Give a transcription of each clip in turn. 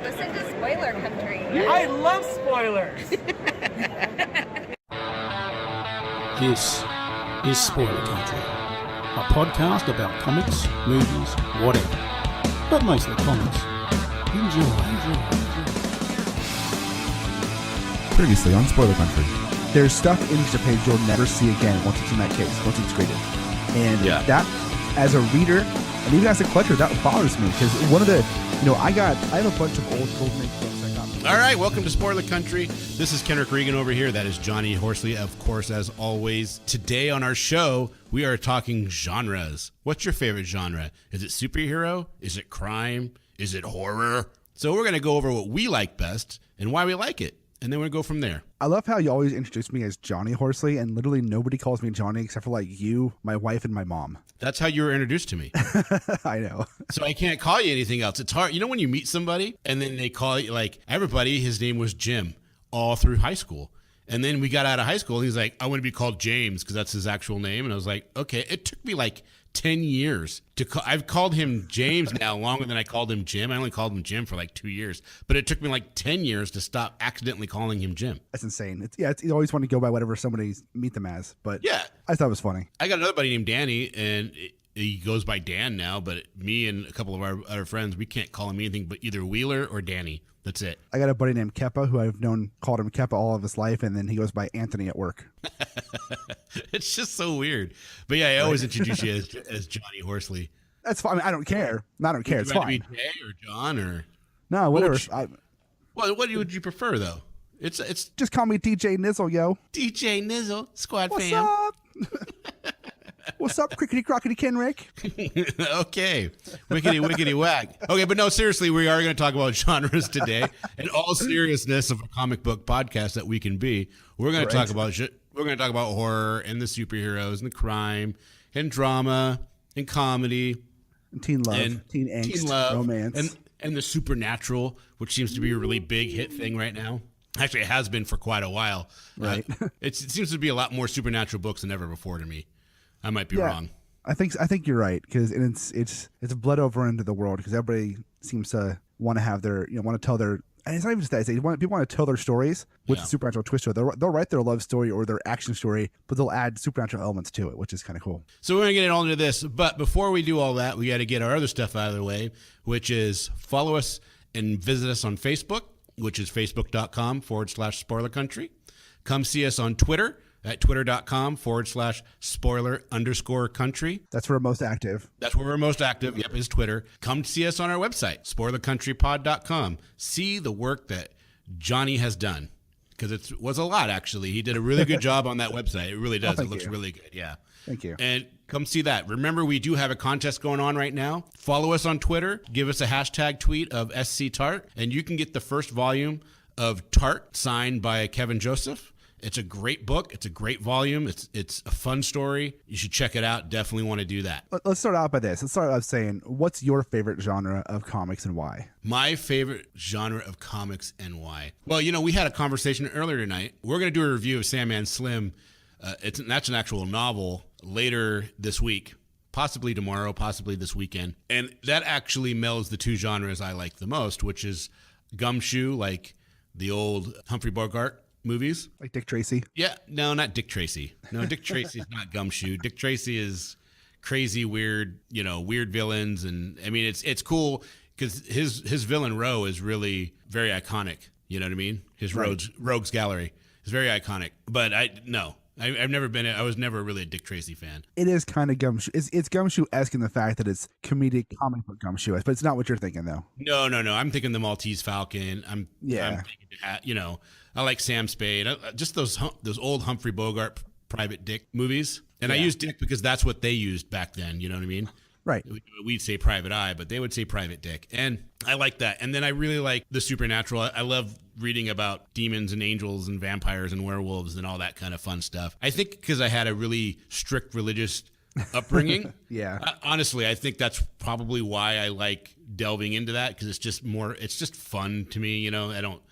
Listen to Spoiler Country. I love spoilers. This is Spoiler Country, a podcast about comics, movies, whatever, but mostly comics. Enjoy. Previously on Spoiler Country. There's stuff in the page you'll never see again once it's in that case, once it's graded. And that, as a reader, and even as a collector, that bothers me, because one of the, I have a bunch of old Golden Age books I got. All right, welcome to Spoiler Country. This is Kenric Regan over here. That is Johnny Horsley, of course, as always. Today on our show, we are talking genres. What's your favorite genre? Is it superhero? Is it crime? Is it horror? So we're going to go over what we like best and why we like it, and then we'll go from there. I love how you always introduce me as Johnny Horsley, and literally nobody calls me Johnny except for you, my wife, and my mom. That's how you were introduced to me. I know. So I can't call you anything else. It's hard. You know when you meet somebody and then they call you, everybody, his name was Jim all through high school. And then we got out of high school and he's like, I want to be called James because that's his actual name. And I was like, okay. It took me 10 years to call. I've called him James now longer than I called him Jim. I only called him Jim for 2 years, but it took me 10 years to stop accidentally calling him Jim. That's insane. You always want to go by whatever somebody meet them as, but yeah, I thought it was funny. I got another buddy named Danny, and he goes by Dan now, but me and a couple of our other friends, we can't call him anything but either Wheeler or Danny. That's it. I got a buddy named Keppa who I've called him Keppa all of his life, and then he goes by Anthony at work. It's just so weird. But yeah, I always introduce you as Johnny Horsley. That's fine. I don't care. I don't care. It's fine. Would you Jay or John or no, whatever. What would you prefer though? It's just call me DJ Nizzle, yo. DJ Nizzle, Squad What's fam. Up? What's up, crickety crockety Kenric? Okay, wickety wag. Okay, but no, seriously, we are going to talk about genres today. In all seriousness of a comic book podcast that we can be, we're going to talk about we're going to talk about horror and the superheroes and the crime and drama and comedy, and teen love, and teen angst, romance, and the supernatural, which seems to be a really big hit thing right now. Actually, it has been for quite a while. Right. It seems to be a lot more supernatural books than ever before to me. I might be wrong. I think you're right, because it's bled over into the world, because everybody seems to want to have their want to tell their, and it's not even just that, people want to tell their stories with a supernatural twist to it. They'll write their love story or their action story, but they'll add supernatural elements to it, which is kind of cool. So we're gonna get all into this, but before we do all that, we got to get our other stuff out of the way, which is follow us and visit us on Facebook, which is facebook.com/Spoiler Country. Come see us on Twitter at twitter.com/spoiler_country. That's where we're most active. That's where we're most active. Yep, is Twitter. Come see us on our website, spoilercountrypod.com. See the work that Johnny has done, because it was a lot, actually. He did a really good job on that website. It really does. It looks really good. Yeah. Thank you. And come see that. Remember, we do have a contest going on right now. Follow us on Twitter. Give us a hashtag tweet of SCTart, and you can get the first volume of Tart signed by Kevin Joseph. It's a great book. It's a great volume. It's a fun story. You should check it out. Definitely want to do that. Let's start out by this. Let's start out saying, what's your favorite genre of comics and why? My favorite genre of comics and why? Well, we had a conversation earlier tonight. We're going to do a review of Sandman Slim. That's an actual novel later this week, possibly tomorrow, possibly this weekend. And that actually melds the two genres I like the most, which is gumshoe, like the old Humphrey Bogart movies. Like Dick Tracy? Yeah. No, not Dick Tracy. No, Dick Tracy's not gumshoe. Dick Tracy is crazy, weird, weird villains. And I mean, it's cool because his villain row is really very iconic. You know what I mean? His Rogues Gallery is very iconic. But I was never really a Dick Tracy fan. It is kind of gumshoe. It's gumshoe-esque in the fact that it's comedic comic book gumshoe, but it's not what you're thinking, though. No. I'm thinking the Maltese Falcon. I'm thinking, I like Sam Spade. Just those old Humphrey Bogart Private Dick movies. And I use Dick because that's what they used back then. You know what I mean? Right. We'd say Private Eye, but they would say Private Dick. And I like that. And then I really like the supernatural. I love reading about demons and angels and vampires and werewolves and all that kind of fun stuff. I think because I had a really strict religious upbringing. Yeah. Honestly, I think that's probably why I like delving into that, because it's just fun to me. I don't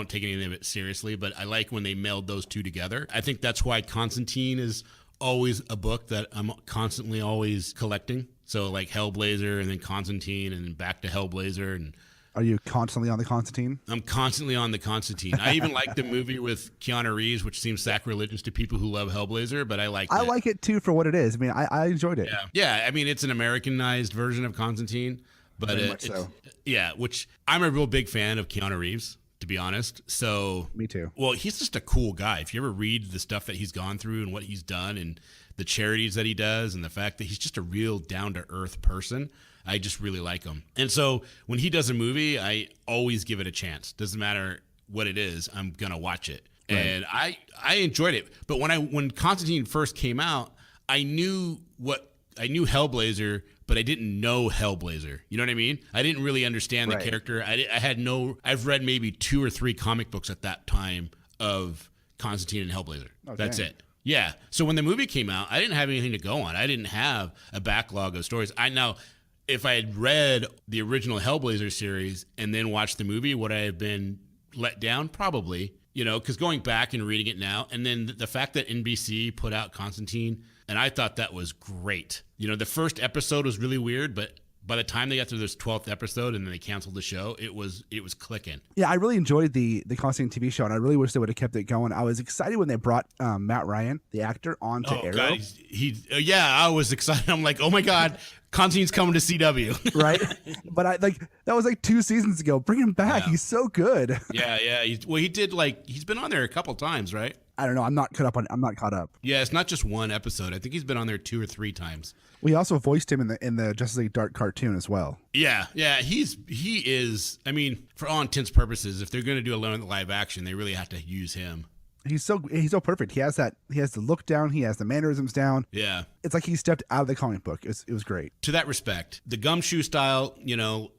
take any of it seriously, but I like when they meld those two together. I think that's why Constantine is always a book that I'm constantly always collecting. So like Hellblazer and then Constantine and then back to Hellblazer and Are you constantly on the Constantine? I'm constantly on the Constantine. I even like the movie with Keanu Reeves, which seems sacrilegious to people who love Hellblazer, but I like it. I like it too for what it is. I mean, I enjoyed it. Yeah. I mean, it's an Americanized version of Constantine, but Very much so. Yeah, which I'm a real big fan of Keanu Reeves, to be honest. So Me too. Well, he's just a cool guy. If you ever read the stuff that he's gone through and what he's done and the charities that he does and the fact that he's just a real down-to-earth person, I just really like him. And so when he does a movie, I always give it a chance. Doesn't matter what it is, I'm going to watch it. Right. And I enjoyed it. But when Constantine first came out, I knew Hellblazer, but I didn't know Hellblazer. You know what I mean? I didn't really understand the character. I've read maybe 2 or 3 comic books at that time of Constantine and Hellblazer. Oh, that's it. Yeah. So when the movie came out, I didn't have anything to go on. I didn't have a backlog of stories. If I had read the original Hellblazer series and then watched the movie, would I have been let down? Probably, because going back and reading it now, and then the fact that NBC put out Constantine, and I thought that was great. The first episode was really weird, but by the time they got to this 12th episode and then they canceled the show, it was clicking. Yeah, I really enjoyed the Constantine TV show, and I really wish they would have kept it going. I was excited when they brought Matt Ryan, the actor, onto Arrow. God, I was excited. I'm like, oh my God, Constantine's coming to CW. Right? But that was 2 seasons ago. Bring him back. Yeah. He's so good. Yeah. He's been on there a couple times, right? I don't know. I'm not caught up. Yeah, it's not just one episode. I think he's been on there 2 or 3 times. We also voiced him in the Justice League Dark cartoon as well. Yeah. He is. I mean, for all intents and purposes, if they're going to do a live action, they really have to use him. He's so perfect. He has the look down. He has the mannerisms down. Yeah. It's like he stepped out of the comic book. It was great. To that respect, the gumshoe style,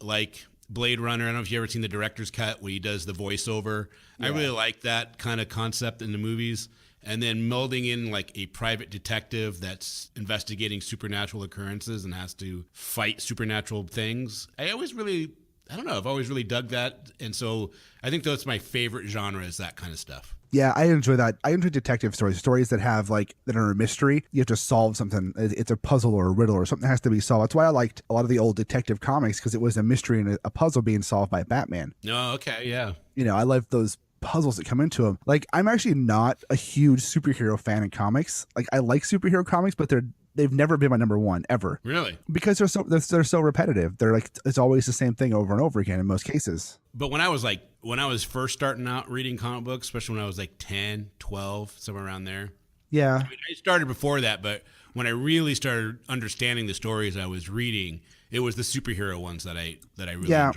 like Blade Runner. I don't know if you ever seen the director's cut where he does the voiceover. Yeah. I really like that kind of concept in the movies. And then melding in like a private detective that's investigating supernatural occurrences and has to fight supernatural things. I've always really dug that. And so I think that's my favorite genre, is that kind of stuff. Yeah, I enjoy that. I enjoy detective stories that have that are a mystery. You have to solve something. It's a puzzle or a riddle or something that has to be solved. That's why I liked a lot of the old detective comics, because it was a mystery and a puzzle being solved by Batman. Oh, okay, yeah. I love those puzzles that come into them. I'm actually not a huge superhero fan in comics. I like superhero comics, but they've never been my number one ever. Really? Because they're so repetitive. They're it's always the same thing over and over again in most cases. But when I was first starting out reading comic books, especially when I was 10, 12, somewhere around there. Yeah. I mean, I started before that, but when I really started understanding the stories I was reading, it was the superhero ones that I really enjoyed.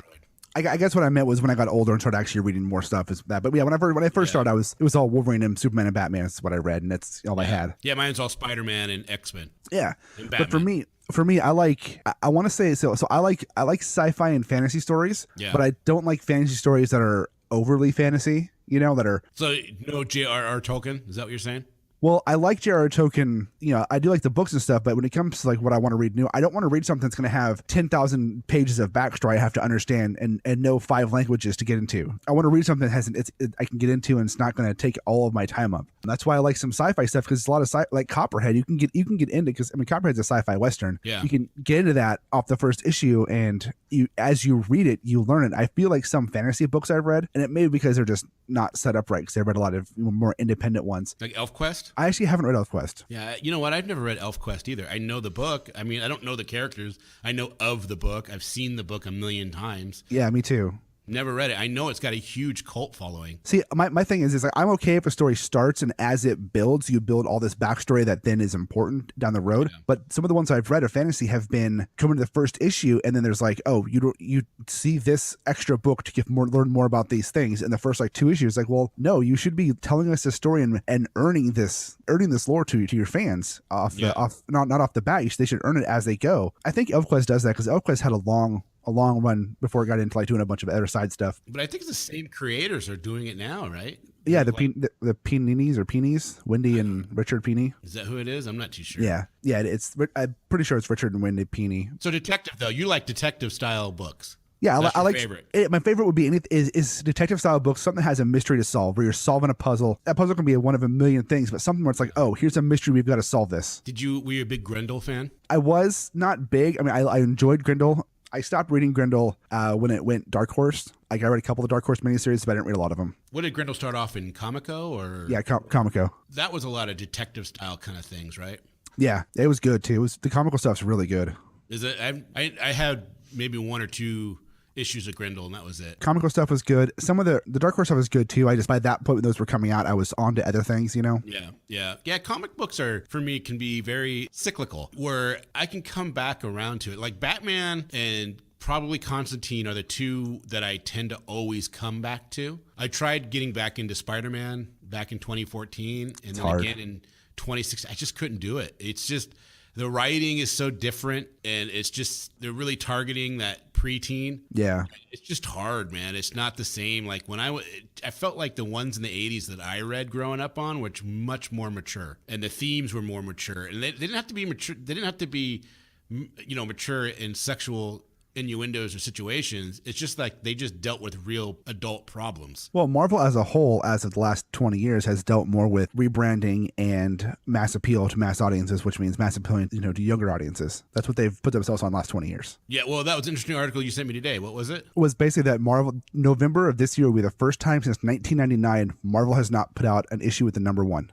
I guess what I meant was when I got older and started actually reading more stuff is that. But yeah, when I first started, it was all Wolverine and Superman and Batman. That's what I read, and that's all I had. Yeah, mine's all Spider-Man and X-Men. Yeah, and Batman. But for me, I want to say so I like sci-fi and fantasy stories. Yeah. But I don't like fantasy stories that are overly fantasy. That are no J.R.R. Tolkien. Is that what you're saying? Well, I like J.R.R. Tolkien. I do like the books and stuff, but when it comes to what I want to read new, I don't want to read something that's going to have 10,000 pages of backstory I have to understand and know 5 languages to get into. I want to read something that I can get into, and it's not going to take all of my time up. And that's why I like some sci-fi stuff, because it's a lot of like Copperhead. You can get into, because Copperhead's a sci-fi western. Yeah. You can get into that off the first issue, and as you read it, you learn it. I feel like some fantasy books I've read, and it may be because they're just not set up right, because I've read a lot of more independent ones. Like ElfQuest? I actually haven't read ElfQuest. Yeah, you know what? I've never read ElfQuest either. I know the book. I mean, I don't know the characters. I know of the book. I've seen the book a million times. Yeah, me too. Never read it. I know it's got a huge cult following. See, my thing is I'm okay if a story starts and as it builds, you build all this backstory that then is important down the road. Yeah. But some of the ones I've read of fantasy have been coming to the first issue, and then there's you see this extra book to learn more about these things in the first 2 issues. Well, no, you should be telling us this story and earning this lore to your fans not off the bat. They should earn it as they go. I think ElfQuest does that, because ElfQuest had a long run before it got into doing a bunch of other side stuff. But I think the same creators are doing it now, right? Yeah, the Peenies, Wendy and Richard Peeney. Is that who it is? I'm not too sure. Yeah, I'm pretty sure it's Richard and Wendy Peeney. So detective, though, you like detective style books? Yeah, I like favorite. My favorite would be is detective style books. Something that has a mystery to solve, where you're solving a puzzle. That puzzle can be one of a million things, but something where it's here's a mystery, we've got to solve this. Were you a big Grendel fan? I was not big. I mean, I enjoyed Grendel. I stopped reading Grendel when it went Dark Horse. Like I read a couple of Dark Horse miniseries, but I didn't read a lot of them. What did Grendel start off in, Comico or? Yeah, Comico. That was a lot of detective style kind of things, right? Yeah, it was good too. The comical stuff's really good. Is it? I had maybe one or two issues of Grendel, and that was it. Comical stuff was good. Some of the Dark Horse stuff was good too. I just by that point when those were coming out, I was on to other things, Yeah. Comic books are for me can be very cyclical, where I can come back around to it. Like Batman and probably Constantine are the two that I tend to always come back to. I tried getting back into Spider-Man back in 2014, and then again in 2016. I just couldn't do it. It's just the writing is so different, and it's just they're really targeting that preteen. Yeah, it's just hard, man. It's not the same. Like when I felt like the ones in the 80s that I read growing up on were much more mature, and the themes were more mature, and they didn't have to be mature. They didn't have to be, mature in sexual innuendos or situations. It's just like they just dealt with real adult problems. Well, Marvel as a whole, as of the last 20 years, has dealt more with rebranding and mass appeal to mass audiences, which means mass appealing, to younger audiences. That's what they've put themselves on the last 20 years. Yeah, well, that was an interesting article you sent me today. What was it? It was basically that November of this year will be the first time since 1999 Marvel has not put out an issue with the number one.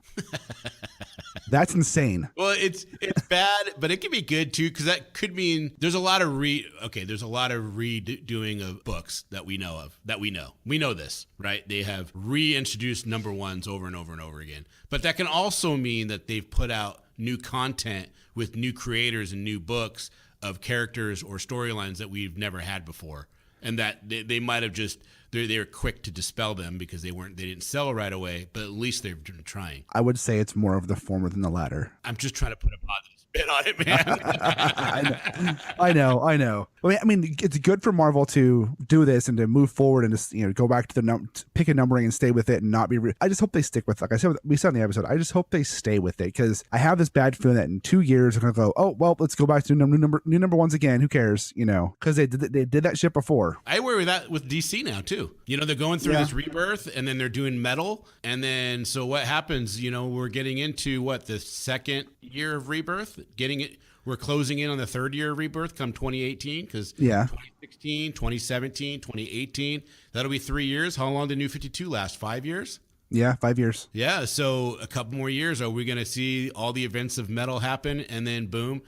That's insane. Well, it's bad, but it can be good too, because that could mean there's a lot of redoing of books that we know of, we know this, right? They have reintroduced number ones over and over and over again, but that can also mean that they've put out new content with new creators and new books of characters or storylines that we've never had before, and that they might have just they're quick to dispel them because they didn't sell right away, but at least they're trying. I would say it's more of the former than the latter. I'm just trying to put a positive spin on it, man. I know. I mean, it's good for Marvel to do this and to move forward and just go back to pick a numbering and stay with it and not be. I just hope they stick with. Like I said, we said in the episode, I just hope they stay with it because I have this bad feeling that in 2 years they're gonna go, oh well, let's go back to new number ones again. Who cares? Because they did that shit before. I worry with that with DC now too. They're going through this rebirth, and then they're doing Metal, and then so what happens? We're getting into the second year of rebirth. We're closing in on the third year of rebirth come 2018 because 2016, 2017, 2018, that'll be 3 years. How long did New 52 last? 5 years? Yeah, 5 years. Yeah, so a couple more years. Are we going to see all the events of Metal happen and then boom,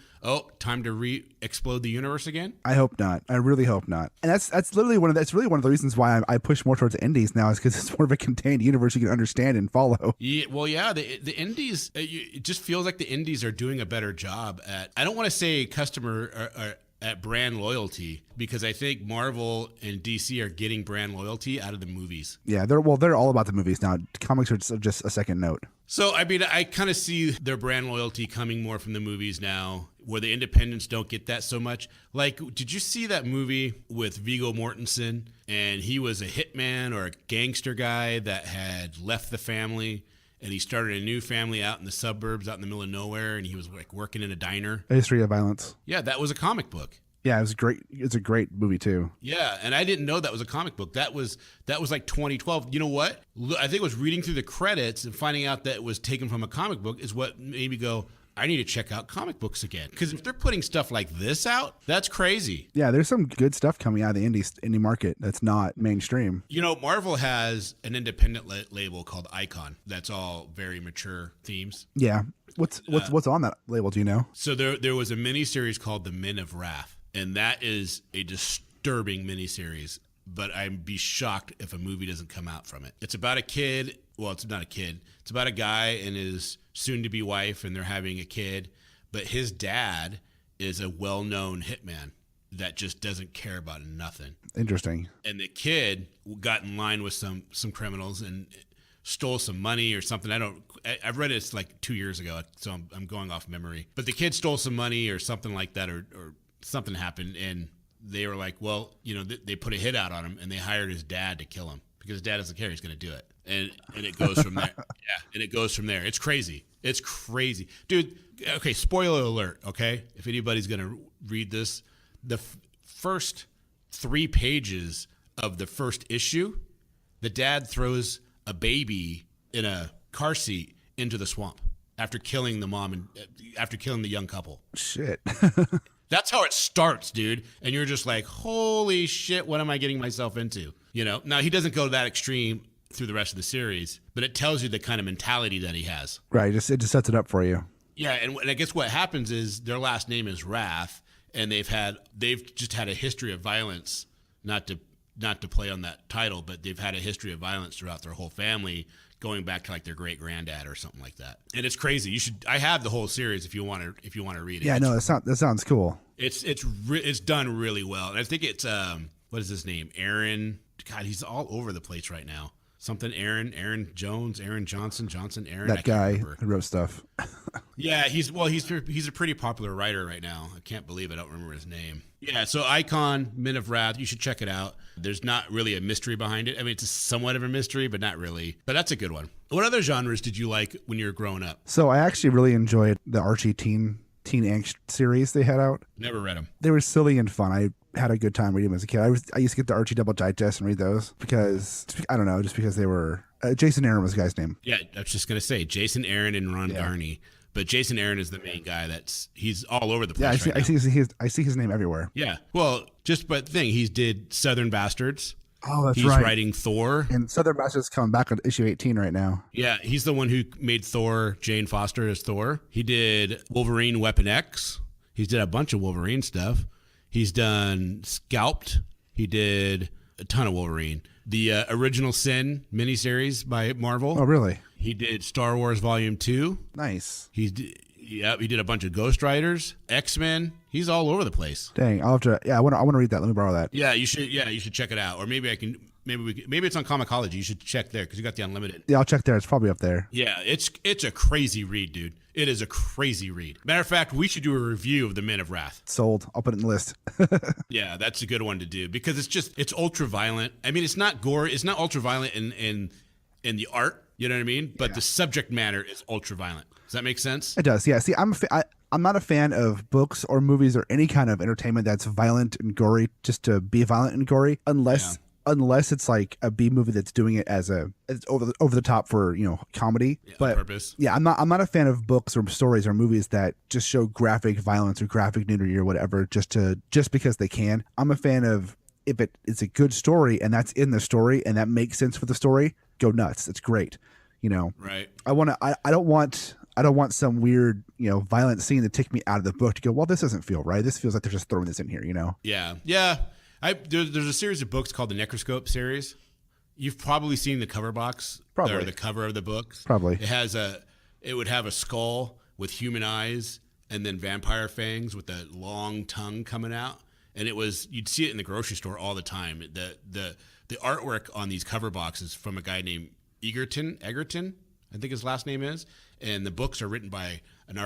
time to re-explode the universe again? I hope not. I really hope not. And that's really one of the reasons why I push more towards the indies now is because it's more of a contained universe you can understand and follow. Yeah, well, yeah, the indies. It just feels like the indies are doing a better job at. I don't want to say customer or at brand loyalty because I think Marvel and DC are getting brand loyalty out of the movies. Yeah, they're all about the movies now. Comics are just a second note. So, I mean, I kind of see their brand loyalty coming more from the movies now, where the independents don't get that so much. Like, did you see that movie with Viggo Mortensen? And he was a hitman or a gangster guy that had left the family, and he started a new family out in the suburbs, out in the middle of nowhere, and he was like working in a diner. A History of Violence. Yeah, that was a comic book. Yeah, it was great. It's a great movie too. Yeah, and I didn't know that was a comic book. That was like 2012. You know what? I think it was reading through the credits and finding out that it was taken from a comic book is what made me go, I need to check out comic books again. Because if they're putting stuff like this out, that's crazy. Yeah, there's some good stuff coming out of the indie market that's not mainstream. Marvel has an independent label called Icon. That's all very mature themes. Yeah. What's on that label? Do you know? So there was a miniseries called The Men of Wrath. And that is a disturbing miniseries, but I'd be shocked if a movie doesn't come out from it. It's about a kid. Well, it's not a kid. It's about a guy and his soon-to-be wife, and they're having a kid. But his dad is a well-known hitman that just doesn't care about nothing. Interesting. And the kid got in line with some criminals and stole some money or something. I've read it, it's like 2 years ago, so I'm going off memory. But the kid stole some money or something like that, or something happened, and they were like, well, they put a hit out on him, and they hired his dad to kill him because his dad doesn't care. He's going to do it. And it goes from there. Yeah, and it goes from there. It's crazy. Dude, okay, spoiler alert, okay? If anybody's going to read this, the first 3 pages of the first issue, the dad throws a baby in a car seat into the swamp after killing the mom and after killing the young couple. Shit. That's how it starts, dude. And you're just like, holy shit, what am I getting myself into? You know, now he doesn't go to that extreme through the rest of the series, but it tells you the kind of mentality that he has. Right. It just sets it up for you. Yeah, and I guess what happens is their last name is Wrath, and they've just had a history of violence. Not to play on that title, but they've had a history of violence throughout their whole family, going back to like their great granddad or something like that. And it's crazy. I have the whole series if you want to read it. Yeah, no, that sounds cool. It's done really well, and I think it's what is his name? Aaron. God, he's all over the place right now. Something Aaron Jones, Aaron Johnson, Aaron. That guy who wrote stuff. Yeah, he's a pretty popular writer right now. I can't believe I don't remember his name. Yeah, so Icon, Men of Wrath, you should check it out. There's not really a mystery behind it. I mean, it's somewhat of a mystery, but not really. But that's a good one. What other genres did you like when you were growing up? So I actually really enjoyed the Archie Teen Angst series they had out. Never read them. They were silly and fun. I had a good time reading them as a kid. I used to get the Archie Double Digest and read those because, I don't know, just because they were... Jason Aaron was the guy's name. Yeah, I was just going to say, Jason Aaron and Ron Garney. But Jason Aaron is the main guy. He's all over the place. Yeah, I see his name everywhere. Yeah. Well, he did Southern Bastards. Oh, that's he's right. He's writing Thor. And Southern Bastards coming back on issue 18 right now. Yeah, he's the one who made Thor, Jane Foster as Thor. He did Wolverine Weapon X. He's did a bunch of Wolverine stuff. He's done Scalped. He did a ton of Wolverine. The Original Sin miniseries by Marvel. Oh, really? He did Star Wars Volume 2. Nice. He did a bunch of Ghost Riders, X-Men. He's all over the place. Dang, I'll have to. Yeah, I want to read that. Let me borrow that. Yeah, you should. Yeah, you should check it out. Or maybe maybe it's on Comicology. You should check there because you got the unlimited. Yeah, I'll check there. It's probably up there. Yeah, it's a crazy read, dude. It is a crazy read. Matter of fact, we should do a review of the Men of Wrath. Sold. I'll put it in the list. Yeah, that's a good one to do because it's ultra violent. I mean, it's not gore. It's not ultra violent in the art. You know what I mean? But the subject matter is ultra violent. Does that make sense? It does. Yeah. See, I'm not a fan of books or movies or any kind of entertainment that's violent and gory just to be violent and gory, unless it's like a B movie that's doing it as it's over the top for, comedy. Yeah, but on purpose. Yeah, I'm not a fan of books or stories or movies that just show graphic violence or graphic nudity or whatever just because they can. I'm a fan of if it's a good story and that's in the story and that makes sense for the story, go nuts. It's great. Right. I don't want some weird, violent scene to take me out of the book to go, well, this doesn't feel right. This feels like they're just throwing this in here, Yeah. Yeah. There's a series of books called the Necroscope series. You've probably seen the cover box. Probably. Or the cover of the books. Probably. It would have a skull with human eyes and then vampire fangs with a long tongue coming out. And you'd see it in the grocery store all the time. The artwork on these cover boxes from a guy named Egerton, I think his last name is, and the books are written by an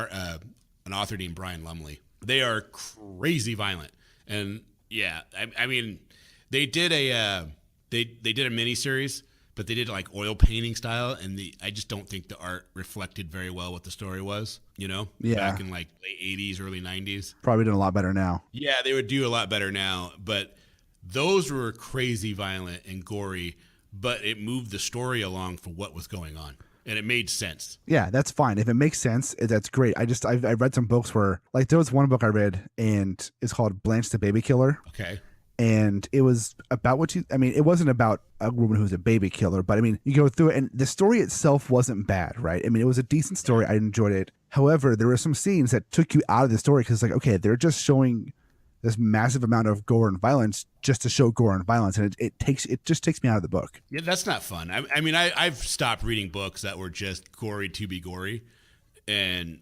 author named Brian Lumley. They are crazy violent, and yeah, I mean, they did a miniseries, but they did like oil painting style, and I just don't think the art reflected very well what the story was. Back in like late 80s, early 90s. Probably doing a lot better now. Yeah, they would do a lot better now, but those were crazy violent and gory. But it moved the story along for what was going on, and it made sense. Yeah, that's fine. If it makes sense, that's great. I've read some books where, like, there was one book I read, and it's called Blanche the Baby Killer. Okay. And it was about it wasn't about a woman who's a baby killer, but I mean, you go through it, and the story itself wasn't bad, right? I mean, it was a decent story. I enjoyed it. However, there were some scenes that took you out of the story because it's like, okay, they're just showing this massive amount of gore and violence just to show gore and violence, and it just takes me out of the book. Yeah, that's not fun. I mean, I've stopped reading books that were just gory to be gory, and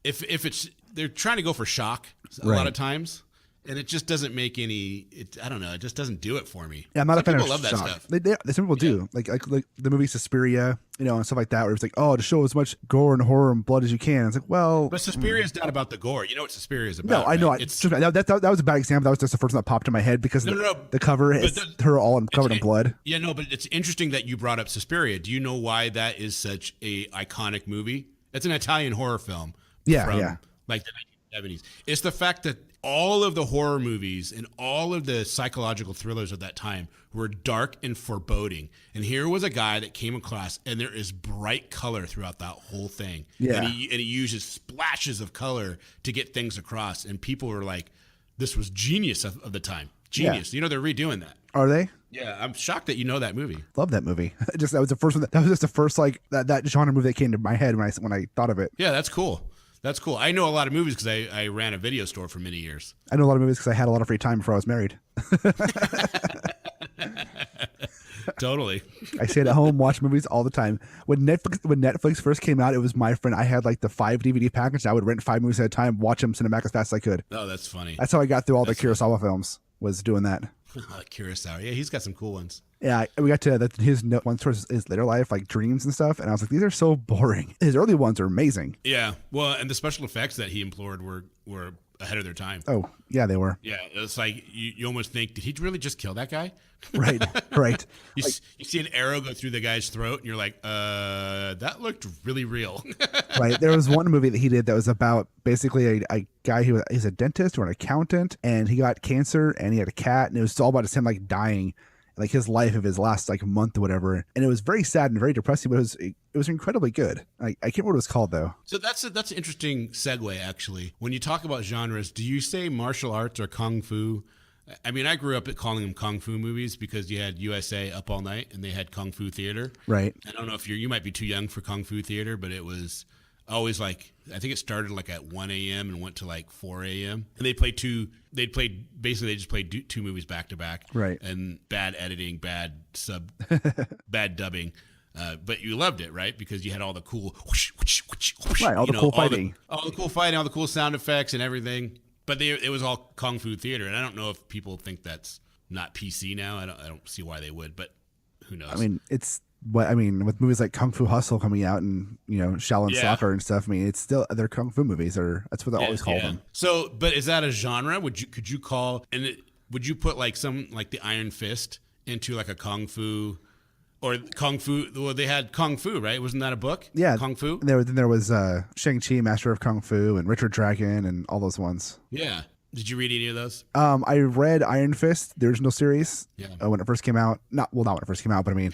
if it's they're trying to go for shock a lot of times, and it just doesn't make any. I don't know. It just doesn't do it for me. Yeah, I'm not a fan of love shock. that stuff. Some people do, like the movie Suspiria, and stuff like that, where it's like, oh, to show as much gore and horror and blood as you can. It's like, well, but Suspiria is not about the gore. You know what Suspiria is about? No, I know. Right? That was a bad example. That was just the first one that popped in my head because the cover is her all covered in blood. Yeah, no, but it's interesting that you brought up Suspiria. Do you know why that is such a iconic movie? It's an Italian horror film. Yeah. Like the 1970s. It's the fact that all of the horror movies and all of the psychological thrillers of that time were dark and foreboding. And here was a guy that came across, and there is bright color throughout that whole thing. Yeah. And he uses splashes of color to get things across. And people were like, this was genius of the time. Genius. Yeah. They're redoing that. Are they? Yeah, I'm shocked that you know that movie. Love that movie. Just that was the first one. That was just the first like that genre movie that came to my head when I thought of it. Yeah, that's cool. That's cool. I know a lot of movies because I ran a video store for many years. I know a lot of movies because I had a lot of free time before I was married. Totally. I stayed at home, watched movies all the time. When Netflix first came out, it was my friend. I had like the 5 DVD package. I would rent 5 movies at a time, watch them cinematic as fast as I could. Oh, that's funny. That's how I got through all the Kurosawa films. Was doing that. Kurosawa. Yeah, he's got some cool ones. Yeah, we got to his ones towards his later life, like Dreams and stuff, and I was like, these are so boring. His early ones are amazing. Yeah, well, and the special effects that he employed were ahead of their time. Oh, yeah, they were. Yeah, it's like you almost think, did he really just kill that guy? Right. You see an arrow go through the guy's throat, and you're like, that looked really real. Right. There was one movie that he did that was about basically a guy who is a dentist or an accountant, and he got cancer, and he had a cat, and it was all about him like dying, like his life of his last like month or whatever, and it was very sad and very depressing, but it was incredibly good. I can't remember what it was called though. So that's an interesting segue actually. When you talk about genres, do you say martial arts or kung fu? I mean, I grew up calling them kung fu movies because you had USA Up All Night and they had kung fu theater. Right. I don't know if you might be too young for kung fu theater, but it was always like, I think it started like at 1 a.m. and went to like 4 a.m. And they just played 2 movies back to back. Right. And bad editing, bad bad dubbing. But you loved it, right? Because you had all the cool whoosh, whoosh, whoosh, whoosh, right, all the cool fighting. All the cool fighting, all the cool sound effects and everything. But it was all kung fu theater, and I don't know if people think that's not PC now. I don't see why they would, but who knows? I mean, with movies like Kung Fu Hustle coming out and Shaolin Soccer and stuff. I mean, it's still they're kung fu movies, or that's what they always call them. So, but is that a genre? Could you put like the Iron Fist into like a kung fu? Or Kung Fu, well, they had Kung Fu, right? Wasn't that a book? Yeah. Kung Fu? Then there was Shang-Chi, Master of Kung Fu, and Richard Dragon, and all those ones. Yeah. Did you read any of those? I read Iron Fist, the original series, when it first came out. Not when it first came out, but I mean,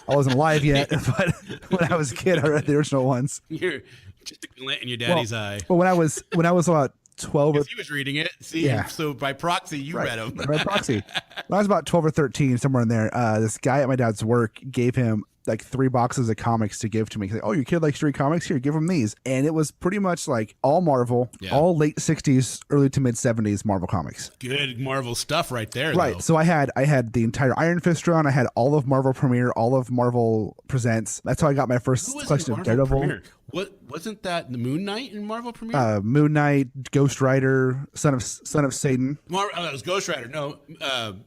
I wasn't alive yet, but when I was a kid, I read the original ones. You're just a glint in your daddy's eye. Well, when I was about 12 he was reading it. See, so by proxy, you read them. By proxy. When I was about 12 or 13, somewhere in there, this guy at my dad's work gave him like 3 boxes of comics to give to me. He's like, oh, your kid likes to read comics? Here, give him these. And it was pretty much like all Marvel, all late 60s, early to mid 70s Marvel comics. Good Marvel stuff right there, right. Though. So I had the entire Iron Fist run. I had all of Marvel Premiere, all of Marvel Presents. That's how I got my first collection of Daredevil. Premiere? What wasn't that the Moon Knight in Marvel Premiere? Moon Knight, Ghost Rider, Son of Satan. That was Ghost Rider. No,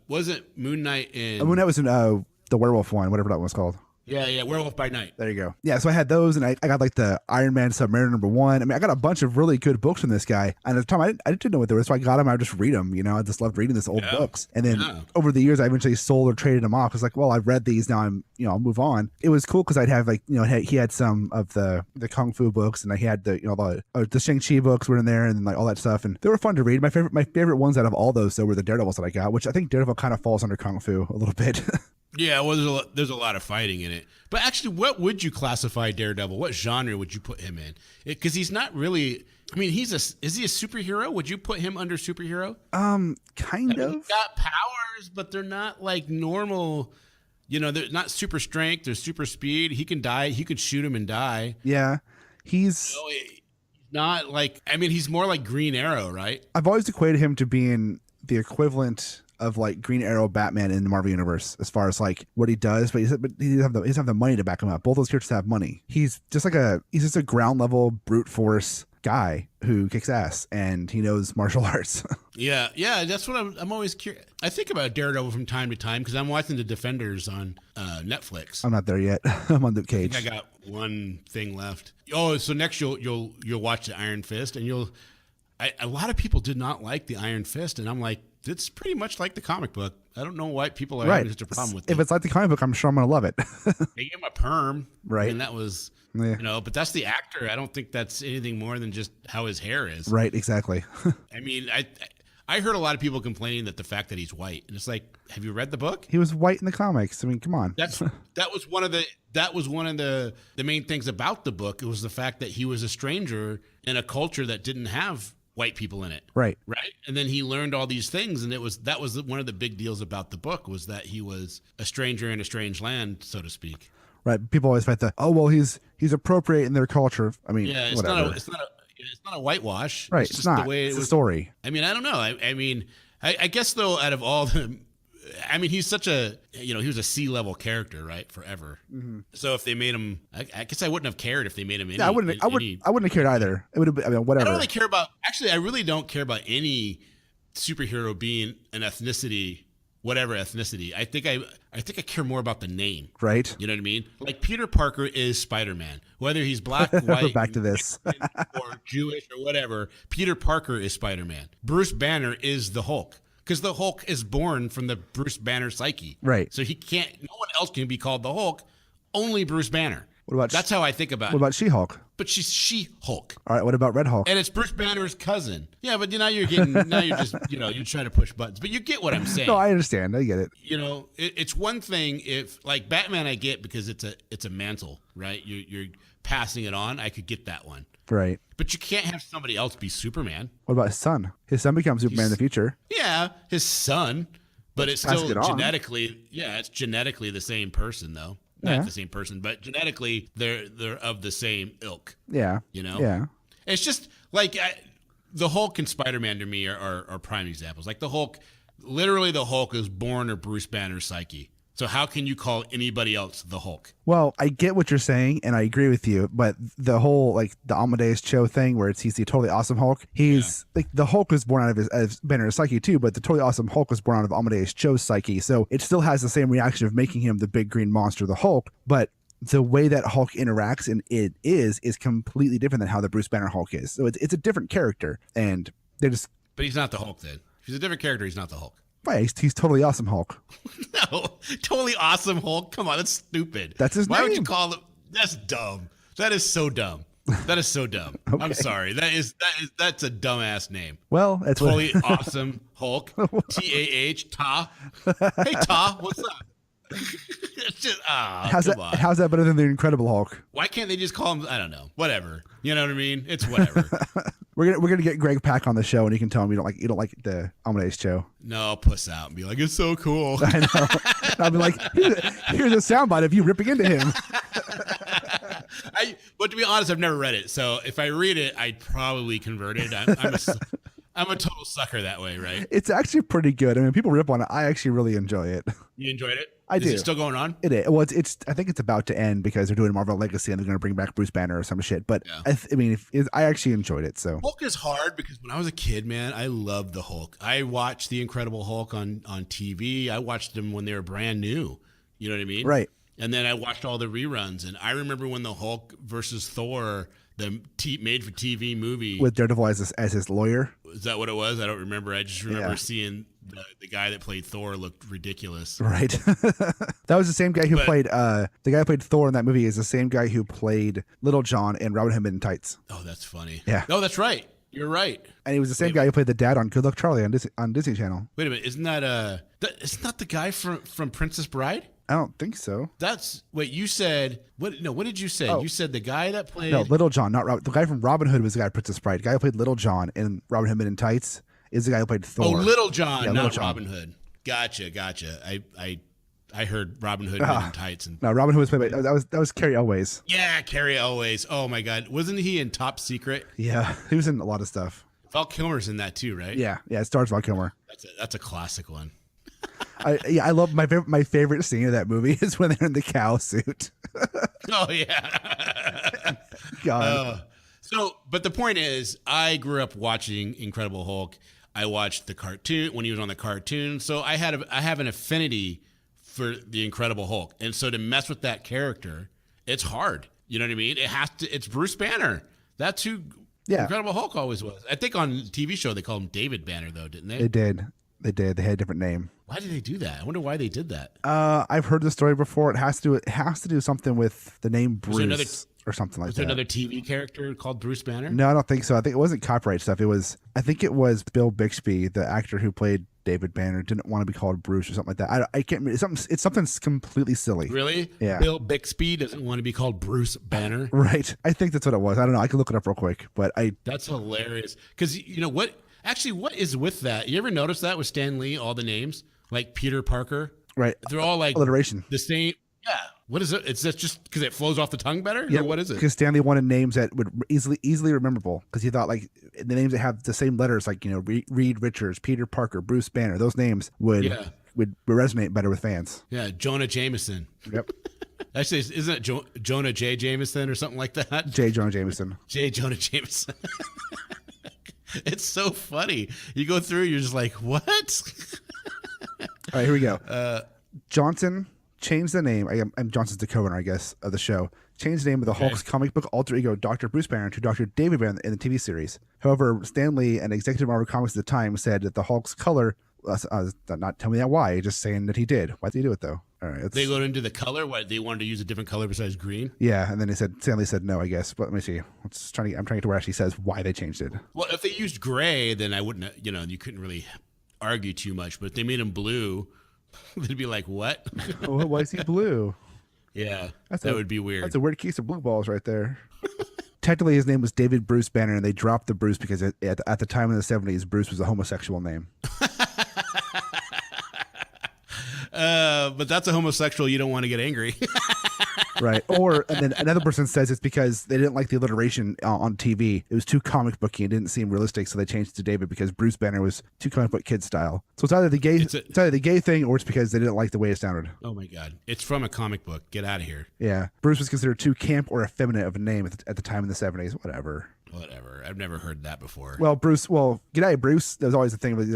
wasn't Moon Knight in? Moon Knight was in the werewolf one, whatever that one was called. Yeah, Werewolf by Night. There you go. Yeah, so I had those, and I got like the Iron Man Submariner #1. I mean, I got a bunch of really good books from this guy. And at the time, I didn't know what they were, so I got them. I would just read them. I just loved reading these old books. And then over the years, I eventually sold or traded them off. I was like, well, I've read these now. I'll move on. It was cool because I'd have like, he had some of the Kung Fu books, and I had the Shang-Chi books were in there, and like all that stuff, and they were fun to read. My favorite ones out of all those though were the Daredevils that I got, which I think Daredevil kind of falls under Kung Fu a little bit. Yeah, well, there's a lot of fighting in it. But actually, what would you classify Daredevil? What genre would you put him in? Because he's not really. I mean, is he a superhero? Would you put him under superhero? Kind of. He's got powers, but they're not like normal. They're not super strength. They're super speed. He can die. He could shoot him and die. Yeah, he's not like. I mean, he's more like Green Arrow, right? I've always equated him to being the equivalent of like Green Arrow, Batman in the Marvel universe, as far as like what he does, but he doesn't have the money to back him up. Both those characters have money. He's just a ground level brute force guy who kicks ass, and he knows martial arts. Yeah, that's what I'm always curious. I think about Daredevil from time to time because I'm watching The Defenders on Netflix. I'm not there yet. I'm on Luke Cage. I think I got one thing left. Oh, so next you'll watch the Iron Fist, and a lot of people did not like the Iron Fist, and I'm like, it's pretty much like the comic book. I don't know why people are having such a problem with it. If it's like the comic book, I'm sure I'm going to love it. They gave him a perm. Right. And that was, but that's the actor. I don't think that's anything more than just how his hair is. Right, exactly. I mean, I heard a lot of people complaining that the fact that he's white, and it's like, have you read the book? He was white in the comics. I mean, come on. That was one of the main things about the book. It was the fact that he was a stranger in a culture that didn't have white people in it. Right. And then he learned all these things, and that was one of the big deals about the book, was that he was a stranger in a strange land, so to speak. Right. People always fight he's appropriating their culture. I mean, yeah, whatever. It's not a whitewash. Right. It's just not. the way It's a story. I mean, I don't know. I mean, I guess though, out of all the, I mean, he's such a, he was a C-level character, right? Forever. Mm-hmm. So if they made him, I guess I wouldn't have cared if they made him. I wouldn't have cared either. It would have been, I mean, whatever. I don't really care about. Actually, I really don't care about any superhero being an ethnicity, whatever ethnicity. I think I care more about the name. Right. You know what I mean? Like Peter Parker is Spider-Man, whether he's black, white, back to this, or Jewish or whatever. Peter Parker is Spider-Man. Bruce Banner is the Hulk. Because the Hulk is born from the Bruce Banner psyche. Right. So no one else can be called the Hulk, only Bruce Banner. That's how I think about it. What about She-Hulk? But she's She-Hulk. All right, what about Red Hulk? And it's Bruce Banner's cousin. Yeah, but now you're just, you're trying to push buttons. But you get what I'm saying. No, I understand. I get it. It's one thing if, like, Batman I get because it's a mantle, right? You're passing it on. I could get that one. Right. But you can't have somebody else be Superman. What about his son? His son becomes Superman in the future. Yeah, his son. But it's still genetically, it's genetically the same person, though. Not the same person, but genetically they're of the same ilk. Yeah. Yeah. It's just like the Hulk and Spider-Man to me are prime examples. Like the Hulk is born of Bruce Banner's psyche. So how can you call anybody else the Hulk? Well, I get what you're saying, and I agree with you. But the whole the Amadeus Cho thing, where he's the totally awesome Hulk, the Hulk was born out of Banner's psyche too. But the totally awesome Hulk was born out of Amadeus Cho's psyche, so it still has the same reaction of making him the big green monster, the Hulk. But the way that Hulk interacts and it is completely different than how the Bruce Banner Hulk is. So it's a different character, and they just. But he's not the Hulk then. If he's a different character, he's not the Hulk. Right, he's totally awesome Hulk. No, totally awesome Hulk. Come on, that's stupid. That's his name. Why would you call him? That's dumb. That is so dumb. That is so dumb. Okay. I'm sorry. That's a dumbass name. Well, it's totally awesome Hulk. TAH Ta. Hey Ta, what's up? It's just how's that better than the Incredible Hulk? Why can't they just call him? I don't know. Whatever. You know what I mean? It's whatever. We're gonna get Greg Pak on the show, and you can tell him you don't like the Amadeus Cho. No, I'll puss out and be like, it's so cool. I know. I'll be like, here's a soundbite of you ripping into him. But to be honest, I've never read it, so if I read it, I'd probably convert it. I'm a total sucker that way, right? It's actually pretty good. I mean, people rip on it. I actually really enjoy it. You enjoyed it? I do. Is it still going on? It is. Well, it's. I think it's about to end because they're doing Marvel Legacy and they're going to bring back Bruce Banner or some shit. But yeah. I actually enjoyed it. So Hulk is hard because when I was a kid, man, I loved the Hulk. I watched the Incredible Hulk on TV. I watched them when they were brand new. You know what I mean? Right. And then I watched all the reruns. And I remember when the Hulk versus Thor, the made-for-TV movie with Daredevil as his lawyer. Is that what it was? I don't remember. I just remember seeing the guy that played Thor looked ridiculous. Right. That was the same guy who played the guy who played Thor in that movie is the same guy who played Little John in Robin Hood Men in Tights. Oh, that's funny. Yeah. No, that's right. You're right. And he was the same guy who played the dad on Good Luck Charlie on Disney Channel. Wait a minute. Isn't that the guy from Princess Bride? I don't think so. You said what? No, what did you say? You said the guy that played Little John, not Robin. The guy from Robin Hood was the guy Princess Bride. The guy who played Little John in Robin Hood Men in Tights is the guy who played Thor. Oh, Little John, yeah, not Robin Hood. Gotcha. I heard Robin Hood Men in Tights. No, Robin Hood was played by that was Carrie Elways. Yeah, Carrie Elways. Oh my God, wasn't he in Top Secret? Yeah, he was in a lot of stuff. Val Kilmer's in that too, right? Yeah, it stars Val Kilmer. That's a classic one. I love my favorite scene of that movie is when they're in the cow suit. Oh yeah. God. But the point is, I grew up watching Incredible Hulk. I watched the cartoon when he was on the cartoon, so I have an affinity for the Incredible Hulk, and so to mess with that character, it's hard. You know what I mean? It's Bruce Banner. That's who Incredible Hulk always was. I think on the TV show they called him David Banner, though, didn't they? They did. They did. They had a different name. Why did they do that? I wonder why they did that. I've heard the story before. It has to do something with the name Bruce or something like that. Was there another TV character called Bruce Banner? No, I don't think so. I think it wasn't copyright stuff. I think it was Bill Bixby, the actor who played David Banner, didn't want to be called Bruce or something like that. I can't remember. It's something completely silly. Really? Yeah. Bill Bixby doesn't want to be called Bruce Banner. Right. I think that's what it was. I don't know. I can look it up real quick, but That's hilarious. Because you know what? Actually, what is with that? You ever notice that with Stan Lee, all the names? Like Peter Parker? Right. They're all like alliteration. the same. Yeah. What is it? It's just because it flows off the tongue better? Yeah. Or what is it? Because Stanley wanted names that would easily rememberable. Because he thought like the names that have the same letters, like, Reed Richards, Peter Parker, Bruce Banner, those names would resonate better with fans. Yeah. Jonah Jameson. Yep. Actually, isn't it Jonah J. Jameson or something like that? J. Jonah Jameson. J. Jonah Jameson. It's so funny. You go through, you're just like, what? All right, here we go. Johnson changed the name. I'm Johnson's the co-owner, I guess, of the show. Changed the name of the Hulk's comic book alter ego, Dr. Bruce Banner, to Dr. David Banner in the TV series. However, Stan Lee and executive Marvel Comics at the time said that the Hulk's color, not tell me that why, just saying that he did. Why did he do it though? All right, they go into the color. What, they wanted to use a different color besides green? Yeah, and then Stan Lee said no, I guess. But let me see. I'm trying to get to where it actually says why they changed it. Well, if they used gray, then I wouldn't. You couldn't really argue too much. But if they made him blue, they'd be like, what? Why is he blue? Yeah, that would be weird. That's a weird case of blue balls right there. Technically, his name was David Bruce Banner, and they dropped the Bruce because at the time in the 70s, Bruce was a homosexual name. But that's a homosexual. You don't want to get angry. Right. And then another person says it's because they didn't like the alliteration on TV. It was too comic booky and didn't seem realistic, so they changed it to David because Bruce Banner was too comic book kid style. So it's either the gay thing or it's because they didn't like the way it sounded. Oh my God. It's from a comic book. Get out of here. Yeah. Bruce was considered too camp or effeminate of a name at the time in the 70s. Whatever. I've never heard that before. Well, G'day Bruce. There's always a thing with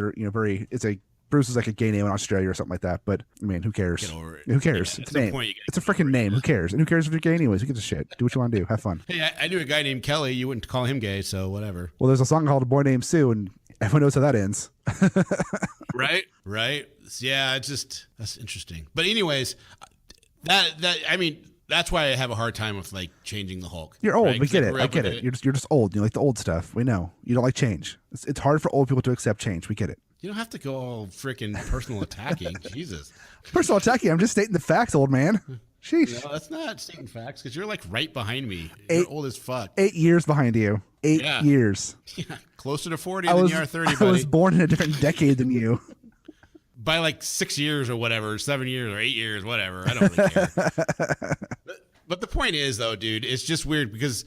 Bruce is like a gay name in Australia or something like that, but I mean, who cares? Get over it. Who cares? Yeah, it's a name. It's a freaking name. Who cares? And who cares if you're gay anyways? Who gives a shit? Do what you want to do. Have fun. Hey, I knew a guy named Kelly. You wouldn't call him gay, so whatever. Well, there's a song called "A Boy Named Sue," and everyone knows how that ends. Right. Yeah, that's interesting. But anyways, that's why I have a hard time with like changing the Hulk. You're old. Right? We get it. I get it. You're just old. You like the old stuff. We know. You don't like change. It's hard for old people to accept change. We get it. You don't have to go all freaking personal attacking. Jesus. Personal attacking. I'm just stating the facts, old man. Sheesh. No, that's not stating facts because you're like right behind me. You're old as fuck. 8 years behind you. 8 years. Yeah, closer to 40 than you are 30, buddy. I was born in a different decade than you. By like 6 years or whatever, 7 years or 8 years, whatever. I don't really care. But the point is, though, dude, it's just weird because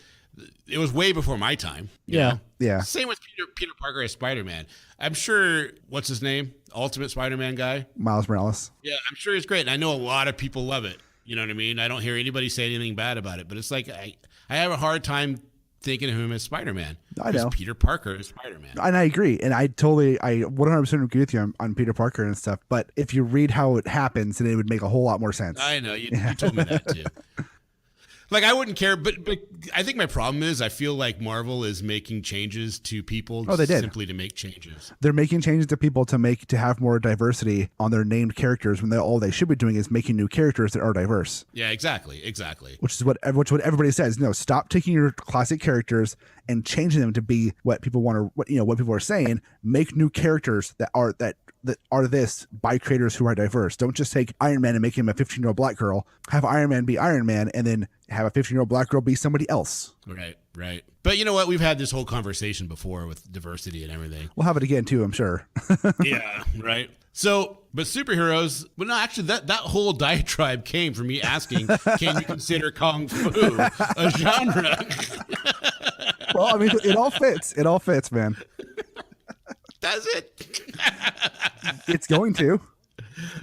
it was way before my time. You know? Yeah. Same with Peter Parker as Spider-Man. I'm sure, what's his name? Ultimate Spider-Man guy? Miles Morales. Yeah, I'm sure he's great. And I know a lot of people love it. You know what I mean? I don't hear anybody say anything bad about it. But it's like I have a hard time thinking of him as Spider-Man. I know. Peter Parker is Spider-Man. And I agree. And I 100% agree with you on Peter Parker and stuff. But if you read how it happens, then it would make a whole lot more sense. I know. You told me that too. Like, I wouldn't care, but I think my problem is I feel like Marvel is making changes to people they did. simply to make changes. They're making changes to people to have more diversity on their named characters when all they should be doing is making new characters that are diverse. Yeah, exactly. Which is what everybody says. No, stop taking your classic characters and changing them to be what people want to, what people are saying. Make new characters that are this by creators who are diverse. Don't just take Iron Man and make him a 15-year-old black girl. Have Iron Man be Iron Man and then have a 15-year-old black girl be somebody else. Right. But you know what? We've had this whole conversation before with diversity and everything. We'll have it again too, I'm sure. Yeah, right. So, but superheroes, well, no, actually that whole diatribe came from me asking, can you consider Kung Fu a genre? Well, I mean, it all fits. It all fits, man. Does it? It's going to.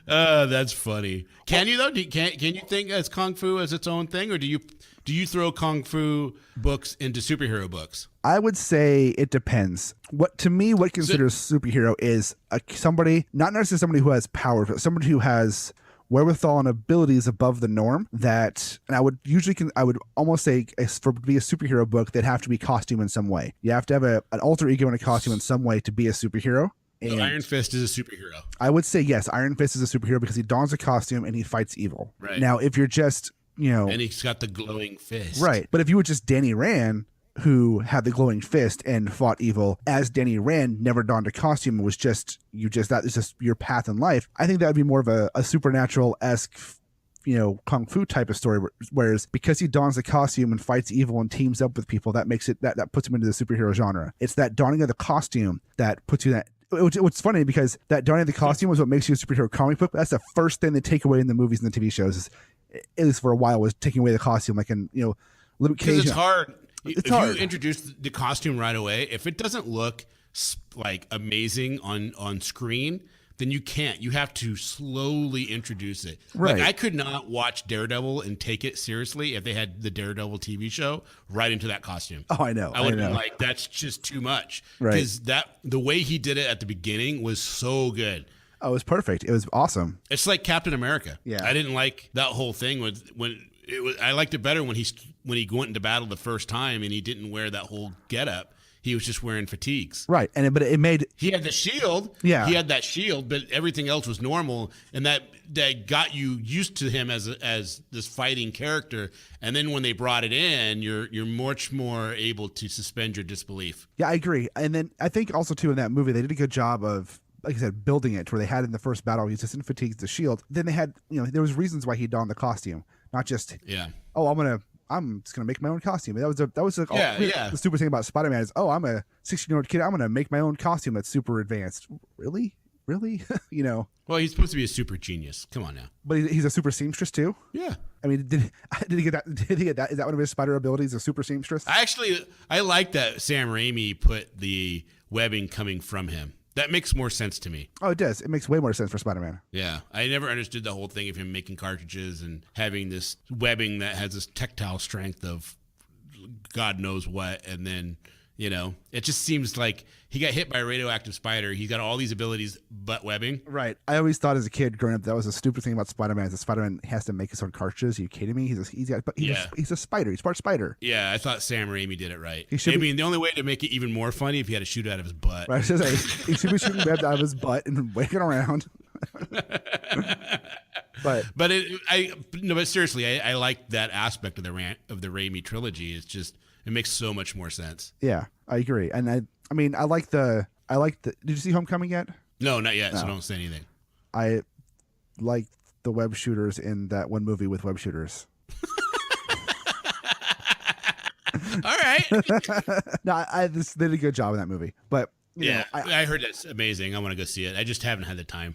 That's funny. Can you though? Can you think as Kung Fu as its own thing, or do you throw Kung Fu books into superhero books? I would say it depends. What considers superhero is somebody, not necessarily somebody who has power, but somebody who has wherewithal and abilities above the norm. And I would almost say for to be a superhero book, they'd have to be costume in some way. You have to have an alter ego and a costume in some way to be a superhero. So Iron Fist is a superhero. I would say yes, Iron Fist is a superhero because he dons a costume and he fights evil. Right. Now, if you're just, and he's got the glowing fist. Right. But if you were just Danny Rand, who had the glowing fist and fought evil as Danny Rand, never donned a costume, it was just that is just your path in life, I think that would be more of a supernatural-esque kung fu type of story, whereas because he dons a costume and fights evil and teams up with people, that makes it that puts him into the superhero genre. It's that donning of the costume that puts you that. What's funny, because that donning of the costume is what makes you a superhero comic book. That's the first thing they take away in the movies and the TV shows, is, at least for a while, was taking away the costume. Like in Luke Cage. Because it's hard. It's if hard. You introduce the costume right away, if it doesn't look like amazing on screen, then you can't. You have to slowly introduce it. Right. Like, I could not watch Daredevil and take it seriously if they had the Daredevil TV show right into that costume. Oh, I know. I would have been like, that's just too much. Right. Because the way he did it at the beginning was so good. Oh, it was perfect. It was awesome. It's like Captain America. Yeah. I didn't like that whole thing I liked it better when he went into battle the first time and he didn't wear that whole getup. He was just wearing fatigues. Right. But it made. He had the shield. Yeah. He had that shield, but everything else was normal, and that got you used to him as this fighting character. And then when they brought it in, you're much more able to suspend your disbelief. Yeah, I agree. And then I think also too in that movie they did a good job of, like I said, building it, where they had in the first battle he's just in fatigues, the shield. Then they had there was reasons why he donned the costume, not just I'm just gonna make my own costume. That was like the stupid thing about Spider-Man is, I'm a 16-year-old kid, I'm gonna make my own costume that's super advanced. Really? Well, he's supposed to be a super genius. Come on now. But he's a super seamstress too. Yeah. I mean, did he get that? Did he get that? Is that one of his spider abilities? A super seamstress? I like that Sam Raimi put the webbing coming from him. That makes more sense to me. Oh, it does. It makes way more sense for Spider-Man. Yeah. I never understood the whole thing of him making cartridges and having this webbing that has this tactile strength of God knows what. And then, it just seems like he got hit by a radioactive spider. He's got all these abilities but webbing. Right. I always thought as a kid growing up that was a stupid thing about Spider-Man, is that Spider-Man has to make his own cartridges. Are you kidding me? He's a spider. He's part spider. Yeah, I thought Sam Raimi did it right. The only way to make it even more funny if he had to shoot out of his butt. Right. He should be shooting webs out of his butt and waking around. But seriously, I like that aspect of the Raimi trilogy. It's just, it makes so much more sense. Yeah, I agree. And I like the. Did you see Homecoming yet? No, not yet. No. So don't say anything. I like the web shooters in that one movie with web shooters. All right. No, they did a good job in that movie. But I heard that's amazing. I want to go see it. I just haven't had the time.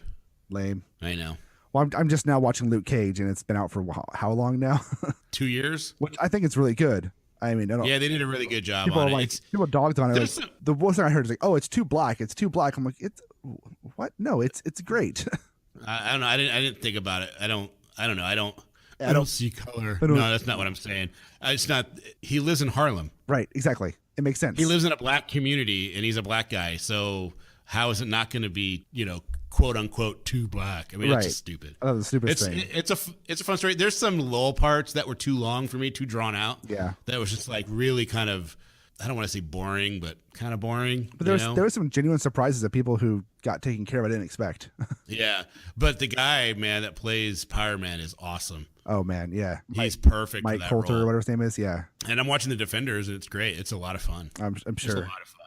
Lame. I know. Well, I'm just now watching Luke Cage, and it's been out for how long now? 2 years. Which I think it's really good. I mean, they did a really good job on it. People dogged on it. The worst thing I heard is like, "Oh, it's too black. It's too black." I'm like, "It's what? No, it's great." I don't know. I didn't think about it. I don't know. I don't see color. No, that's not what I'm saying. It's not. He lives in Harlem. Right. Exactly. It makes sense. He lives in a black community, and he's a black guy. So how is it not going to be, quote unquote, too black? I mean, right. It's just stupid. Oh, the stupid thing. It's a fun story. There's some lull parts that were too long for me, too drawn out. Yeah. That was just like really kind of, I don't want to say boring, but kind of boring. But there was some genuine surprises that people who got taken care of I didn't expect. Yeah. But the guy, man, that plays Power Man is awesome. Oh man, yeah. He's perfect. Mike for that Coulter, role. or whatever his name is, yeah. And I'm watching The Defenders, and it's great. It's a lot of fun. I'm sure. It's a lot of fun.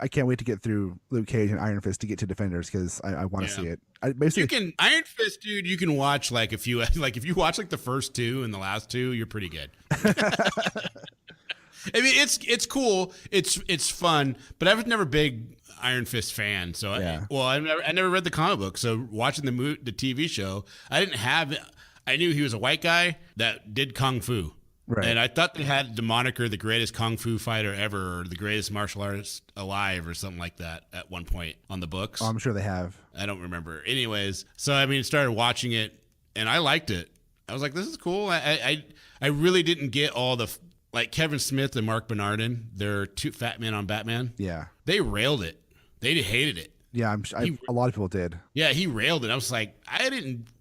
I can't wait to get through Luke Cage and Iron Fist to get to Defenders, because I want to see it. Iron Fist, dude. You can watch like a few. Like if you watch like the first two and the last two, you're pretty good. I mean, it's cool. It's fun, but I was never a big Iron Fist fan. So I never read the comic book. So watching the TV show, I knew he was a white guy that did kung fu. Right. And I thought they had the moniker the greatest kung fu fighter ever, or the greatest martial artist alive, or something like that at one point on the books. Oh, I'm sure they have. I don't remember. Anyways, so started watching it, and I liked it. I was like, this is cool. I really didn't get all the, like Kevin Smith and Mark Bernardin, they're two fat men on Batman. Yeah. They railed it. They hated it. Yeah, a lot of people did. Yeah, he railed it. I was like,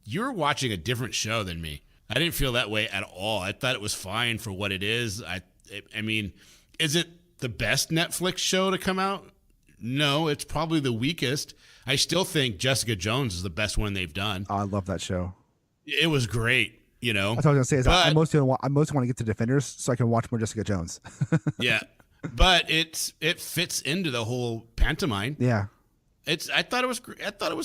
you were watching a different show than me. I didn't feel that way at all. I thought it was fine for what it is. I mean, is it the best Netflix show to come out? No, it's probably the weakest. I still think Jessica Jones is the best one they've done. Oh, I love that show. It was great, you know. That's what I was gonna say. Is But- I mostly want to get to Defenders so I can watch more Jessica Jones. Yeah, but it fits into the whole pantomime. Yeah. I thought it was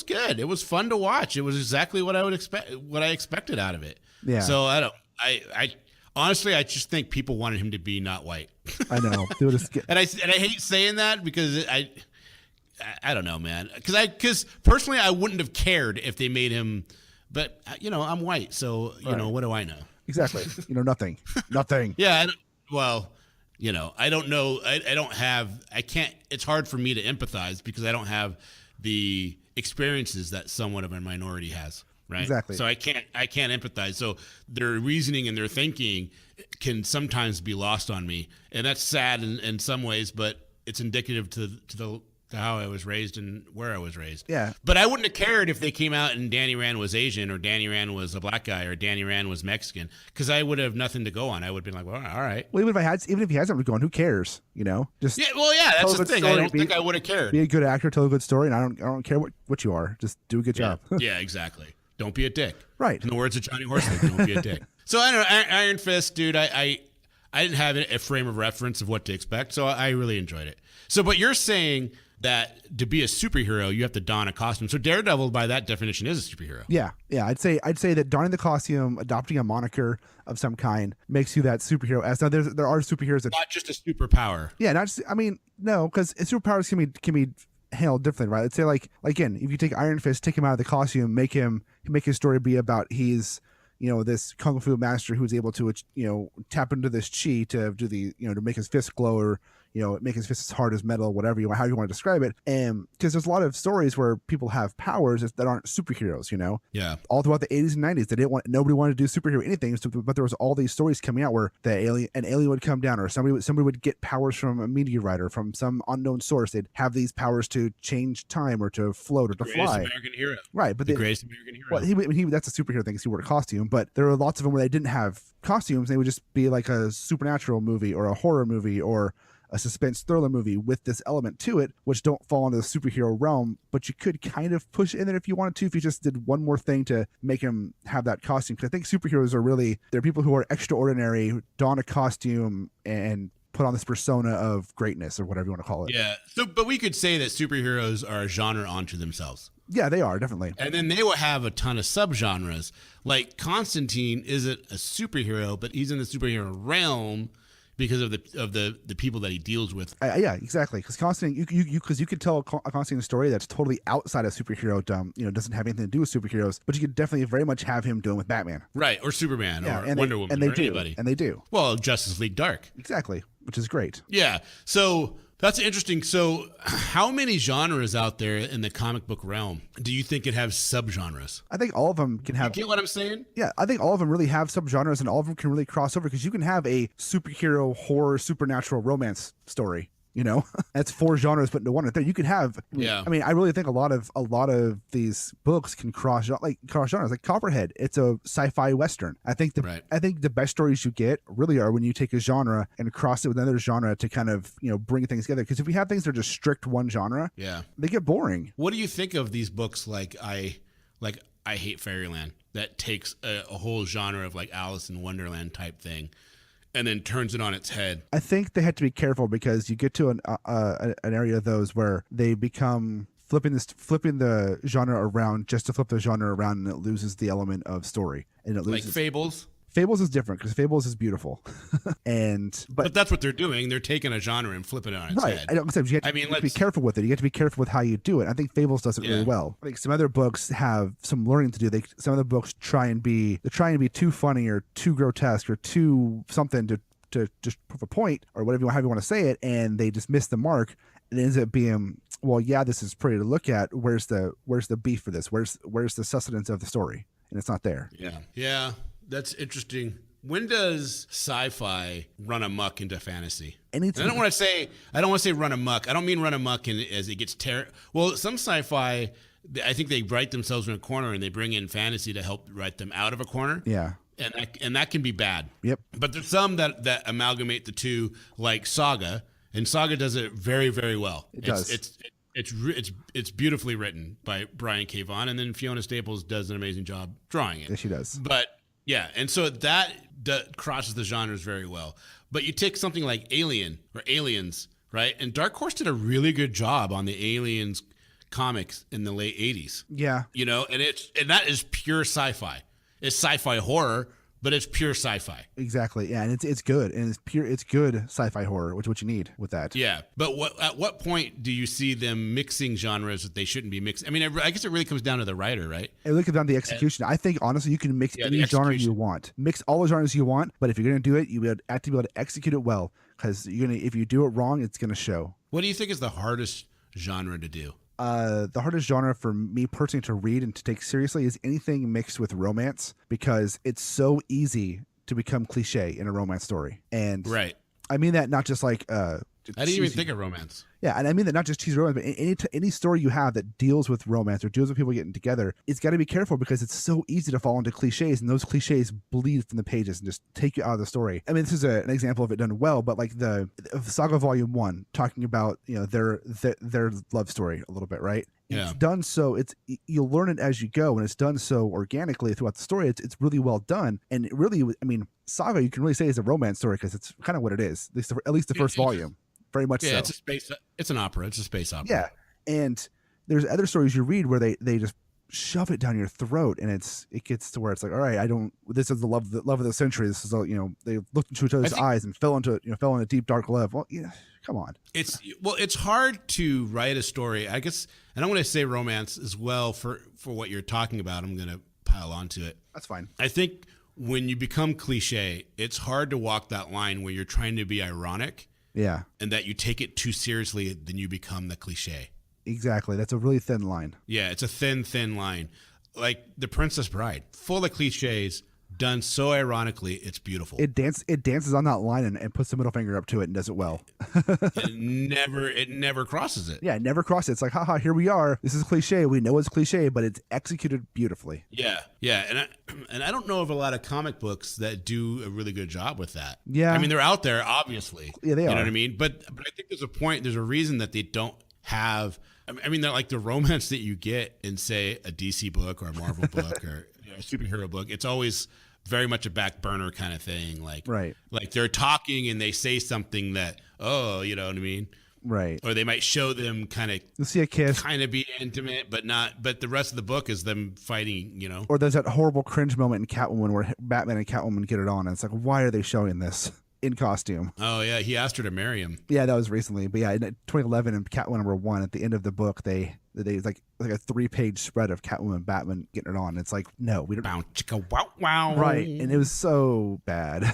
good. It was fun to watch. It was exactly what I expected out of it. Yeah. So I honestly, I just think people wanted him to be not white. I know. They would just and I hate saying that because I don't know, man. Because personally, I wouldn't have cared if they made him. But I'm white, so what do I know? exactly. Nothing. Nothing. Yeah. I don't know. I can't. It's hard for me to empathize because I don't have the experiences that someone of a minority has. Right. Exactly. So I can't empathize. So their reasoning and their thinking can sometimes be lost on me, and that's sad in some ways. But it's indicative to how I was raised and where I was raised. Yeah. But I wouldn't have cared if they came out and Danny Rand was Asian or Danny Rand was a black guy or Danny Rand was Mexican because I would have nothing to go on. I would have been like, well, all right. Well, even if he had something going, who cares? Just Yeah. Well, yeah, that's tell a the good thing. I story, don't think I would have cared. be a good actor, tell a good story, and I don't care what you are. Just do a good job. Yeah, exactly. Don't be a dick. Right. In the words of Johnny Horsley, don't be a dick. So I don't know, Iron Fist, dude. I didn't have a frame of reference of what to expect, so I really enjoyed it. So, but you're saying that to be a superhero, you have to don a costume. So Daredevil, by that definition, is a superhero. Yeah. I'd say that donning the costume, adopting a moniker of some kind, makes you that superhero. As now, there are superheroes that Not just a superpower. yeah, not just. I mean, no, because superpowers can be handled differently, right? Let's say like again, if you take Iron Fist, take him out of the costume, make his story be about he's this kung fu master who's able to tap into this chi to do to make his fist glow or make his fist as hard as metal, whatever how you want to describe it. And because there's a lot of stories where people have powers that aren't superheroes, Yeah. all throughout the 80s and 90s, nobody wanted to do superhero anything. So, but there was all these stories coming out where an alien would come down, or somebody would get powers from a meteorite or from some unknown source. They'd have these powers to change time or to float or to Greatest fly. American hero. Right, but The greatest American hero. well, that's a superhero thing because he wore a costume. But there were lots of them where they didn't have costumes. They would just be like a supernatural movie or a horror movie or a suspense thriller movie with this element to it, which don't fall into the superhero realm, but you could kind of push it in there if you wanted to, if you just did one more thing to make him have that costume. Because I think superheroes they're people who are extraordinary, who don a costume and put on this persona of greatness or whatever you want to call it. Yeah. So, but we could say that superheroes are a genre unto themselves. Yeah, they are, definitely. And then they will have a ton of subgenres. Like Constantine isn't a superhero, but he's in the superhero realm because of the people that he deals with. Yeah, exactly. Because Constantine, you could tell a Constantine story that's totally outside of superhero, doesn't have anything to do with superheroes, but you could definitely very much have him doing with Batman. Right, or Superman, Yeah, or and Wonder Woman, and they or do, anybody. and they do. Well, Justice League Dark. Exactly, which is great. Yeah. So that's interesting. So how many genres out there in the comic book realm do you think it have subgenres? I think all of them can have. You get what I'm saying? Yeah, I think all of them really have subgenres, and all of them can really cross over because you can have a superhero, horror, supernatural romance story. That's 4 genres put into one right there. You could have. Yeah. I mean, I really think a lot of these books can cross genres. Like Copperhead, it's a sci-fi western. I think the best stories you get really are when you take a genre and cross it with another genre to kind of bring things together. Because if we have things that are just strict one genre, yeah, they get boring. What do you think of these books like I Hate Fairyland that takes a whole genre of like Alice in Wonderland type thing and then turns it on its head? I think they had to be careful because you get to an area of those where they become flipping the genre around just to flip the genre around, and it loses the element of story, and it loses. Like Fables. Fables is different because Fables is beautiful, but that's what they're doing. They're taking a genre and flipping it on its right. head. I don't. You have to be careful with it. You have to be careful with how you do it. I think Fables does it really well. I think some other books have some learning to do. Some of the books try and be too funny or too grotesque or too something to just prove a point or whatever however you want to say it, and they just miss the mark. It ends up being, well, yeah, this is pretty to look at. Where's the beef for this? Where's the sustenance of the story? And it's not there. Yeah, that's interesting. When does sci-fi run amok into fantasy? Anytime. I don't want to say run amok. I don't mean run amok as it gets Well, some sci-fi, I think they write themselves in a corner and they bring in fantasy to help write them out of a corner. Yeah. And that can be bad. Yep. But there's some that amalgamate the two, like Saga, and Saga does it very, very well. It does. It's It's beautifully written by Brian K. Vaughan, and then Fiona Staples does an amazing job drawing it. Yes, she does. But yeah, and so that crosses the genres very well. But you take something like Alien or Aliens, right? And Dark Horse did a really good job on the Aliens comics in the late 80s. Yeah. You know, and that is pure sci-fi. It's sci-fi horror, but it's pure sci-fi. Exactly. Yeah, and it's good, and it's good sci-fi horror, which is what you need with that. Yeah, but at what point do you see them mixing genres that they shouldn't be mixing? I mean, I guess it really comes down to the writer, right? It really comes down to the execution. I think honestly, you can mix any genre you want, mix all the genres you want, but if you're going to do it, you have to be able to execute it well, because if you do it wrong, it's going to show. What do you think is the hardest genre to do? The hardest genre for me personally to read and to take seriously is anything mixed with romance, because it's so easy to become cliche in a romance story. And right. I mean that not just like I didn't even think of romance. Yeah, and I mean that not just cheesy romance, but any story you have that deals with romance or deals with people getting together, it's got to be careful, because it's so easy to fall into cliches, and those cliches bleed from the pages and just take you out of the story. I mean, this is an example of it done well, but like the Saga Volume 1, talking about their love story a little bit, right? Yeah. It's done so you'll learn it as you go, and it's done so organically throughout the story. It's really well done, and it really, I mean, Saga you can really say is a romance story, because it's kind of what it is. At least the first volume. Very much so. It's an opera. It's a space opera. Yeah, and there's other stories you read where they just shove it down your throat, and it gets to where it's like, all right, this is the love of the century. This is they looked into each other's eyes and fell into a deep dark love. Well, yeah, come on. It's hard to write a story, I guess, and I'm going to say romance as well for what you're talking about. I'm going to pile onto it. That's fine. I think when you become cliche, it's hard to walk that line where you're trying to be ironic. Yeah. And that you take it too seriously, then you become the cliche. Exactly. That's a really thin line. Yeah, it's a thin line. Like The Princess Bride, full of cliches, done so ironically, it's beautiful. It dances on that line and puts the middle finger up to it and does it well. It never crosses it. Yeah, it never crosses it. It's like, haha, here we are. This is cliche. We know it's cliche, but it's executed beautifully. Yeah, and I don't know of a lot of comic books that do a really good job with that. Yeah, I mean, they're out there, obviously. Yeah, they are. You know what I mean? But I think there's a reason that they don't have. I mean, they're like the romance that you get in, say, a DC book or a Marvel book or a superhero book. It's always very much a back burner kind of thing. Like, right. Like they're talking and they say something that, you know what I mean? Right. Or they might show them you'll see a kiss, kind of be intimate, but the rest of the book is them fighting, Or there's that horrible cringe moment in Catwoman where Batman and Catwoman get it on, and it's like, why are they showing this in costume? Oh yeah, he asked her to marry him. Yeah, that was recently. But yeah, in 2011 in Catwoman #1, at the end of the book, they like a 3-page spread of Catwoman and Batman getting it on. It's like, no, we don't. Bow chicka wow wow. Right, and it was so bad.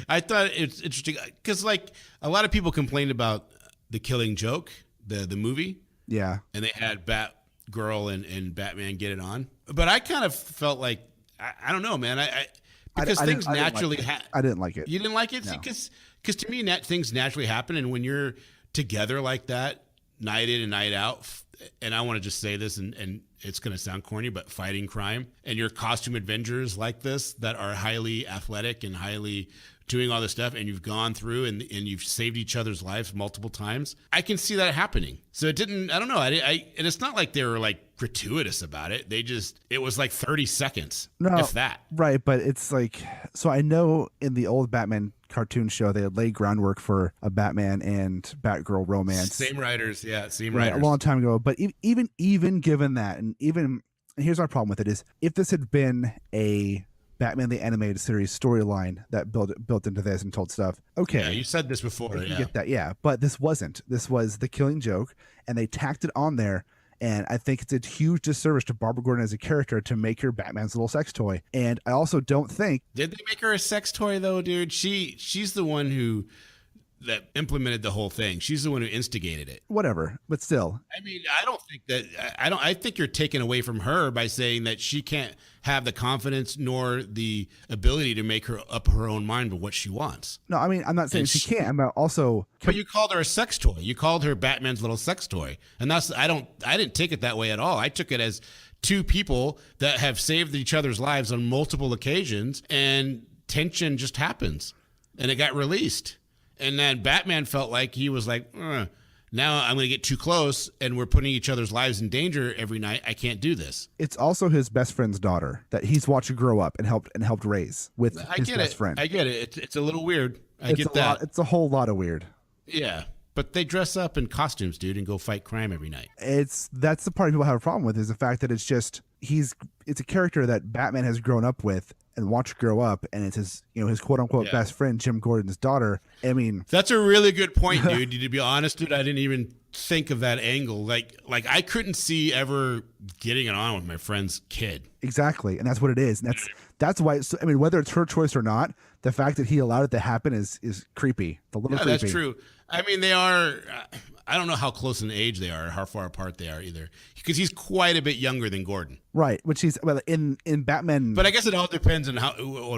I thought it's interesting because like a lot of people complained about The Killing Joke, the movie. Yeah, and they had Batgirl and Batman get it on, but I kind of felt like I don't know, man. Because things naturally happen. I didn't like it. You didn't like it? No. Because to me, things naturally happen. And when you're together like that, night in and night out, and I want to just say this, and it's going to sound corny, but fighting crime, and your costume adventures like this that are highly athletic and highly doing all this stuff, and you've gone through and you've saved each other's lives multiple times, I can see that happening. So it didn't, I don't know. And it's not like they were like gratuitous about it. It was like 30 seconds, if that. Right. But it's like, so I know in the old Batman cartoon show, they had laid groundwork for a Batman and Batgirl romance. Same writers. Yeah. Same right, writers. A long time ago. But even given that, and here's my problem with it is, if this had been a Batman the Animated Series storyline that built into this and told stuff, okay. Yeah, you said this before. I get that, yeah. But this wasn't. This was The Killing Joke, and they tacked it on there. And I think it's a huge disservice to Barbara Gordon as a character to make her Batman's little sex toy. And I also don't think... Did they make her a sex toy, though, dude? She's the one that implemented the whole thing. She's the one who instigated it. Whatever, but still. I mean, I don't think that... I think you're taking away from her by saying that she can't have the confidence nor the ability to make her up her own mind with what she wants. No, I mean, I'm not saying she can't. I'm also... But you called her a sex toy. You called her Batman's little sex toy. And I didn't take it that way at all. I took it as two people that have saved each other's lives on multiple occasions, and tension just happens. And it got released. And then Batman felt like he was like, Now I'm going to get too close and we're putting each other's lives in danger every night. I can't do this. It's also his best friend's daughter that he's watched grow up and helped raise with his best friend. I get it. It's a little weird. I get that. It's a whole lot of weird. Yeah. But they dress up in costumes, dude, and go fight crime every night. That's the part people have a problem with, is the fact that it's a character that Batman has grown up with and watched grow up, and it's his quote unquote best friend, Jim Gordon's daughter. I mean, that's a really good point, dude. To be honest, dude, I didn't even think of that angle. Like I couldn't see ever getting it on with my friend's kid. Exactly, and that's what it is. And that's why. I mean, whether it's her choice or not, the fact that he allowed it to happen is creepy. It's a little creepy. That's true. I mean, they are. I don't know how close in age they are, or how far apart they are either, because he's quite a bit younger than Gordon. Right, which he's in Batman. But I guess it all depends on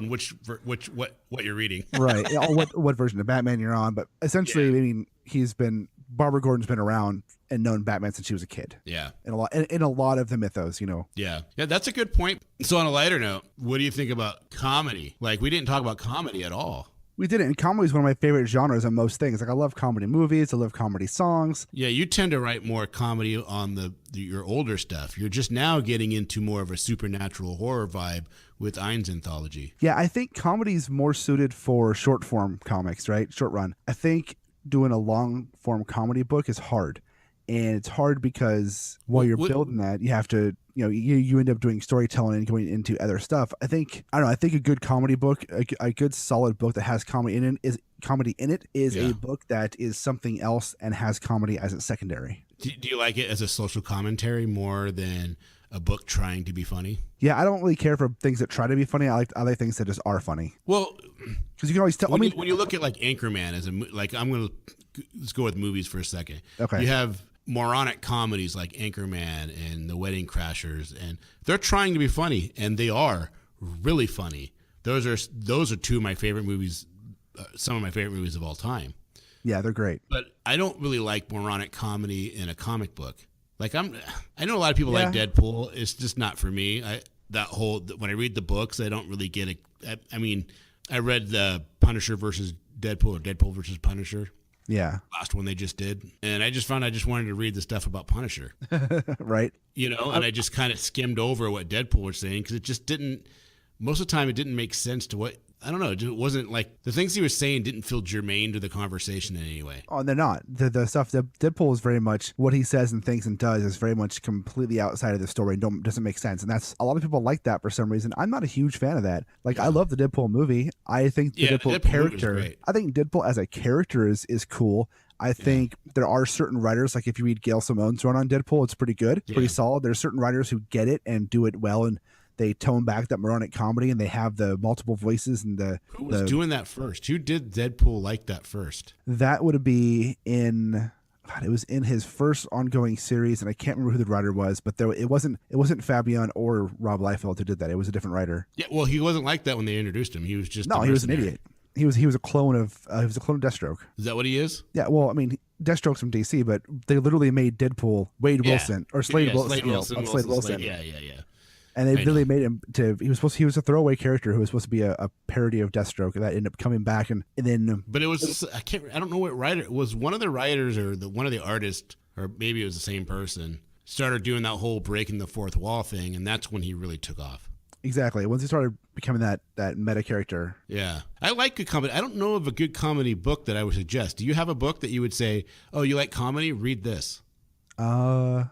what you're reading. Right, what version of Batman you're on. But essentially, I mean, Barbara Gordon's been around and known Batman since she was a kid. Yeah, in a lot of the mythos, Yeah, that's a good point. So on a lighter note, what do you think about comedy? Like, we didn't talk about comedy at all. We didn't. And comedy is one of my favorite genres on most things. Like, I love comedy movies. I love comedy songs. Yeah, you tend to write more comedy on your older stuff. You're just now getting into more of a supernatural horror vibe with Ein's anthology. Yeah, I think comedy is more suited for short form comics, right? Short run. I think doing a long form comedy book is hard. And it's hard because while you're building that, you have to, you end up doing storytelling and going into other stuff. I think a good comedy book, a good solid book that has comedy in it is a book that is something else and has comedy as its secondary. Do you like it as a social commentary more than a book trying to be funny? Yeah, I don't really care for things that try to be funny. I like things that just are funny. Well, because you can always tell. When you look at like Anchorman let's go with movies for a second. Okay. You have moronic comedies like Anchorman and The Wedding Crashers, and they're trying to be funny, and they are really funny. Those are two of my favorite movies, some of my favorite movies of all time. Yeah, they're great. But I don't really like moronic comedy in a comic book. Like I know a lot of people like Deadpool. It's just not for me. When I read the books, I don't really get it. I mean, I read the Punisher versus Deadpool or Deadpool versus Punisher. Yeah. Last one they just did. And I just wanted to read the stuff about Punisher. Right. And I just kind of skimmed over what Deadpool was saying because it just didn't, most of the time it didn't make sense to what, I don't know, it wasn't like, the things he was saying didn't feel germane to the conversation in any way. Oh, and they're not. The stuff that Deadpool is very much, what he says and thinks and does is very much completely outside of the story and doesn't make sense. And that's, a lot of people like that for some reason. I'm not a huge fan of that. Like, I love the Deadpool movie. I think the Deadpool character, I think Deadpool as a character is cool. I think there are certain writers, like if you read Gail Simone's run on Deadpool, it's pretty good, pretty solid. There's certain writers who get it and do it well, and they tone back that moronic comedy, and they have the multiple voices and Who was doing that first? Who did Deadpool like that first? That would be it was in his first ongoing series, and I can't remember who the writer was, but it wasn't Fabian or Rob Liefeld who did that. It was a different writer. Yeah, well, he wasn't like that when they introduced him. He was just he was an idiot. He was a clone of Deathstroke. Is that what he is? Yeah, well, I mean, Deathstroke's from DC, but they literally made Deadpool Wade Wilson or Slade Wilson. Slade Wilson. Yeah. And they really made him he was a throwaway character who was supposed to be a parody of Deathstroke that ended up coming back and then. But it was I don't know what writer it was. One of the writers or one of the artists, or maybe it was the same person, started doing that whole breaking the fourth wall thing, and that's when he really took off. Exactly. Once he started becoming that meta character. Yeah. I like good comedy. I don't know of a good comedy book that I would suggest. Do you have a book that you would say, oh, you like comedy? Read this. No.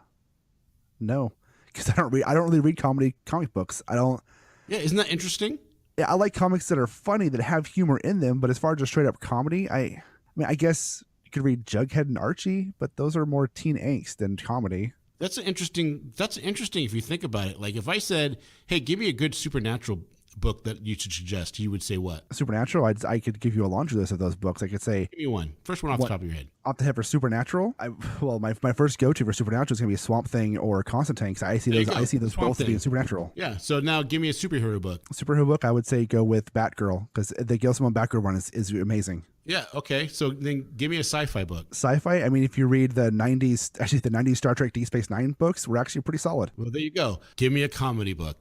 Because I don't really read comic books. I don't. Yeah, isn't that interesting? Yeah, I like comics that are funny, that have humor in them, but as far as just straight up comedy, I mean, I guess you could read Jughead and Archie, but those are more teen angst than comedy. That's interesting if you think about it. Like if I said, hey, give me a good supernatural book that you should suggest, you would say what? Supernatural? I could give you a laundry list of those books. I could say... Give me one. First one off the top of your head. Off the head for Supernatural? My first go-to for Supernatural is going to be Swamp Thing or Constantine, because I see those both being Supernatural. Yeah, so now give me a superhero book. Superhero book, I would say go with Batgirl, because the Gail Simone Batgirl one is amazing. Yeah, okay. So then give me a sci-fi book. Sci-fi? I mean, if you read the 90s Star Trek Deep Space Nine books, were actually pretty solid. Well, there you go. Give me a comedy book.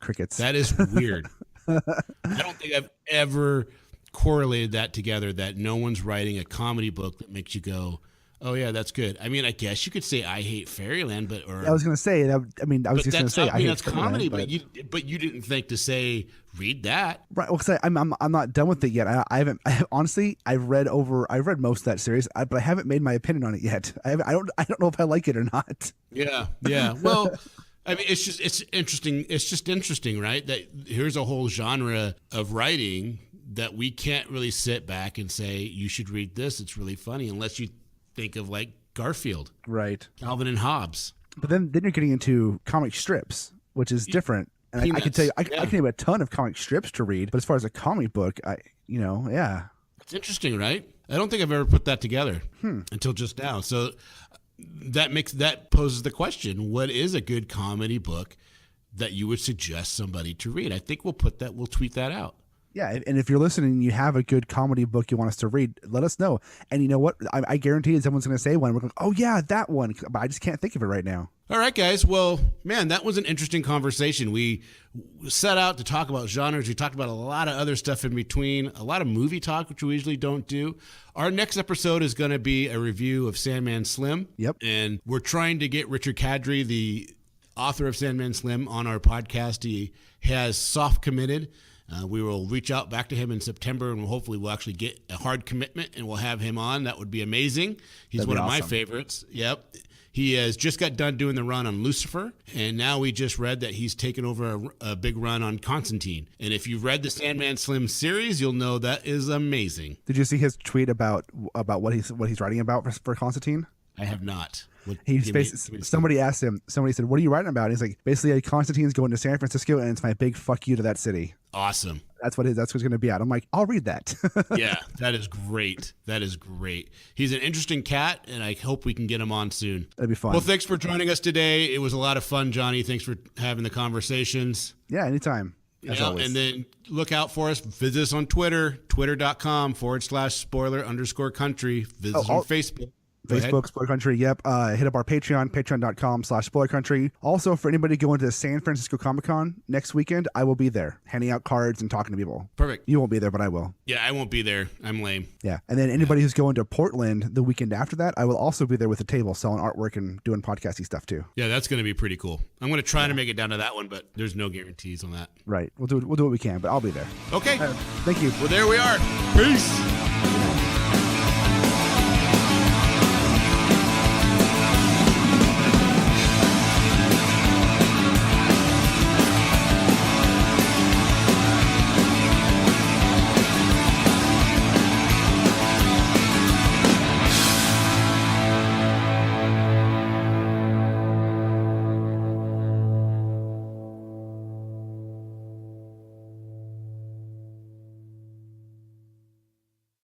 Crickets. That is weird. I don't think I've ever correlated that together, that no one's writing a comedy book that makes you go, oh yeah, that's good. I mean, I guess you could say I hate Fairyland, but I was going to say that. I mean, I was just going to say I hate that's comedy, Fairyland, but you didn't think to say read that, right? Well, because I'm not done with it yet. I haven't. Honestly, I've read most of that series, but I haven't made my opinion on it yet. I don't know if I like it or not. Yeah. Well, I mean, it's interesting. It's just interesting, right? That here's a whole genre of writing that we can't really sit back and say you should read this. It's really funny, unless you think of like Garfield, right? Calvin and Hobbes. But then you're getting into comic strips, which is different. And I can tell you, I can name a ton of comic strips to read. But as far as a comic book, It's interesting, right? I don't think I've ever put that together until just now. So that poses the question: what is a good comedy book that you would suggest somebody to read? I think we'll tweet that out. Yeah, and if you're listening and you have a good comedy book you want us to read, let us know. And you know what? I guarantee someone's going to say one. We're going, oh, yeah, that one. But I just can't think of it right now. All right, guys. Well, man, that was an interesting conversation. We set out to talk about genres. We talked about a lot of other stuff in between, a lot of movie talk, which we usually don't do. Our next episode is going to be a review of Sandman Slim. Yep. And we're trying to get Richard Kadri, the author of Sandman Slim, on our podcast. He has soft committed. We will reach out back to him in September, and hopefully we'll actually get a hard commitment, and we'll have him on. That would be amazing. He's one of my favorites. Yep. He has just got done doing the run on Lucifer, and now we just read that he's taken over a big run on Constantine. And if you've read the Sandman Slim series, you'll know that is amazing. Did you see his tweet about what he's writing about for Constantine? I have not. Somebody asked him, somebody said, what are you writing about? And he's like, basically, Constantine's going to San Francisco, and it's my big fuck you to that city. Awesome. That's what it's going to be at. I'm like, I'll read that. Yeah, that is great. That is great. He's an interesting cat, and I hope we can get him on soon. That'd be fun. Well, thanks for joining us today. It was a lot of fun, Johnny. Thanks for having the conversations. Yeah, anytime. As always. And then look out for us. Visit us on Twitter, twitter.com/spoiler_country. Visit us on Facebook. Facebook, Spoiler Country, yep. Hit up our Patreon, patreon.com/Spoiler Country. Also, for anybody going to San Francisco Comic-Con next weekend, I will be there, handing out cards and talking to people. Perfect. You won't be there, but I will. Yeah, I won't be there. I'm lame. Yeah. And then anybody who's going to Portland the weekend after that, I will also be there with a table selling artwork and doing podcasty stuff too. Yeah, that's going to be pretty cool. I'm going to try to make it down to that one, but there's no guarantees on that. Right. We'll do what we can, but I'll be there. Okay. Thank you. Well, there we are. Peace.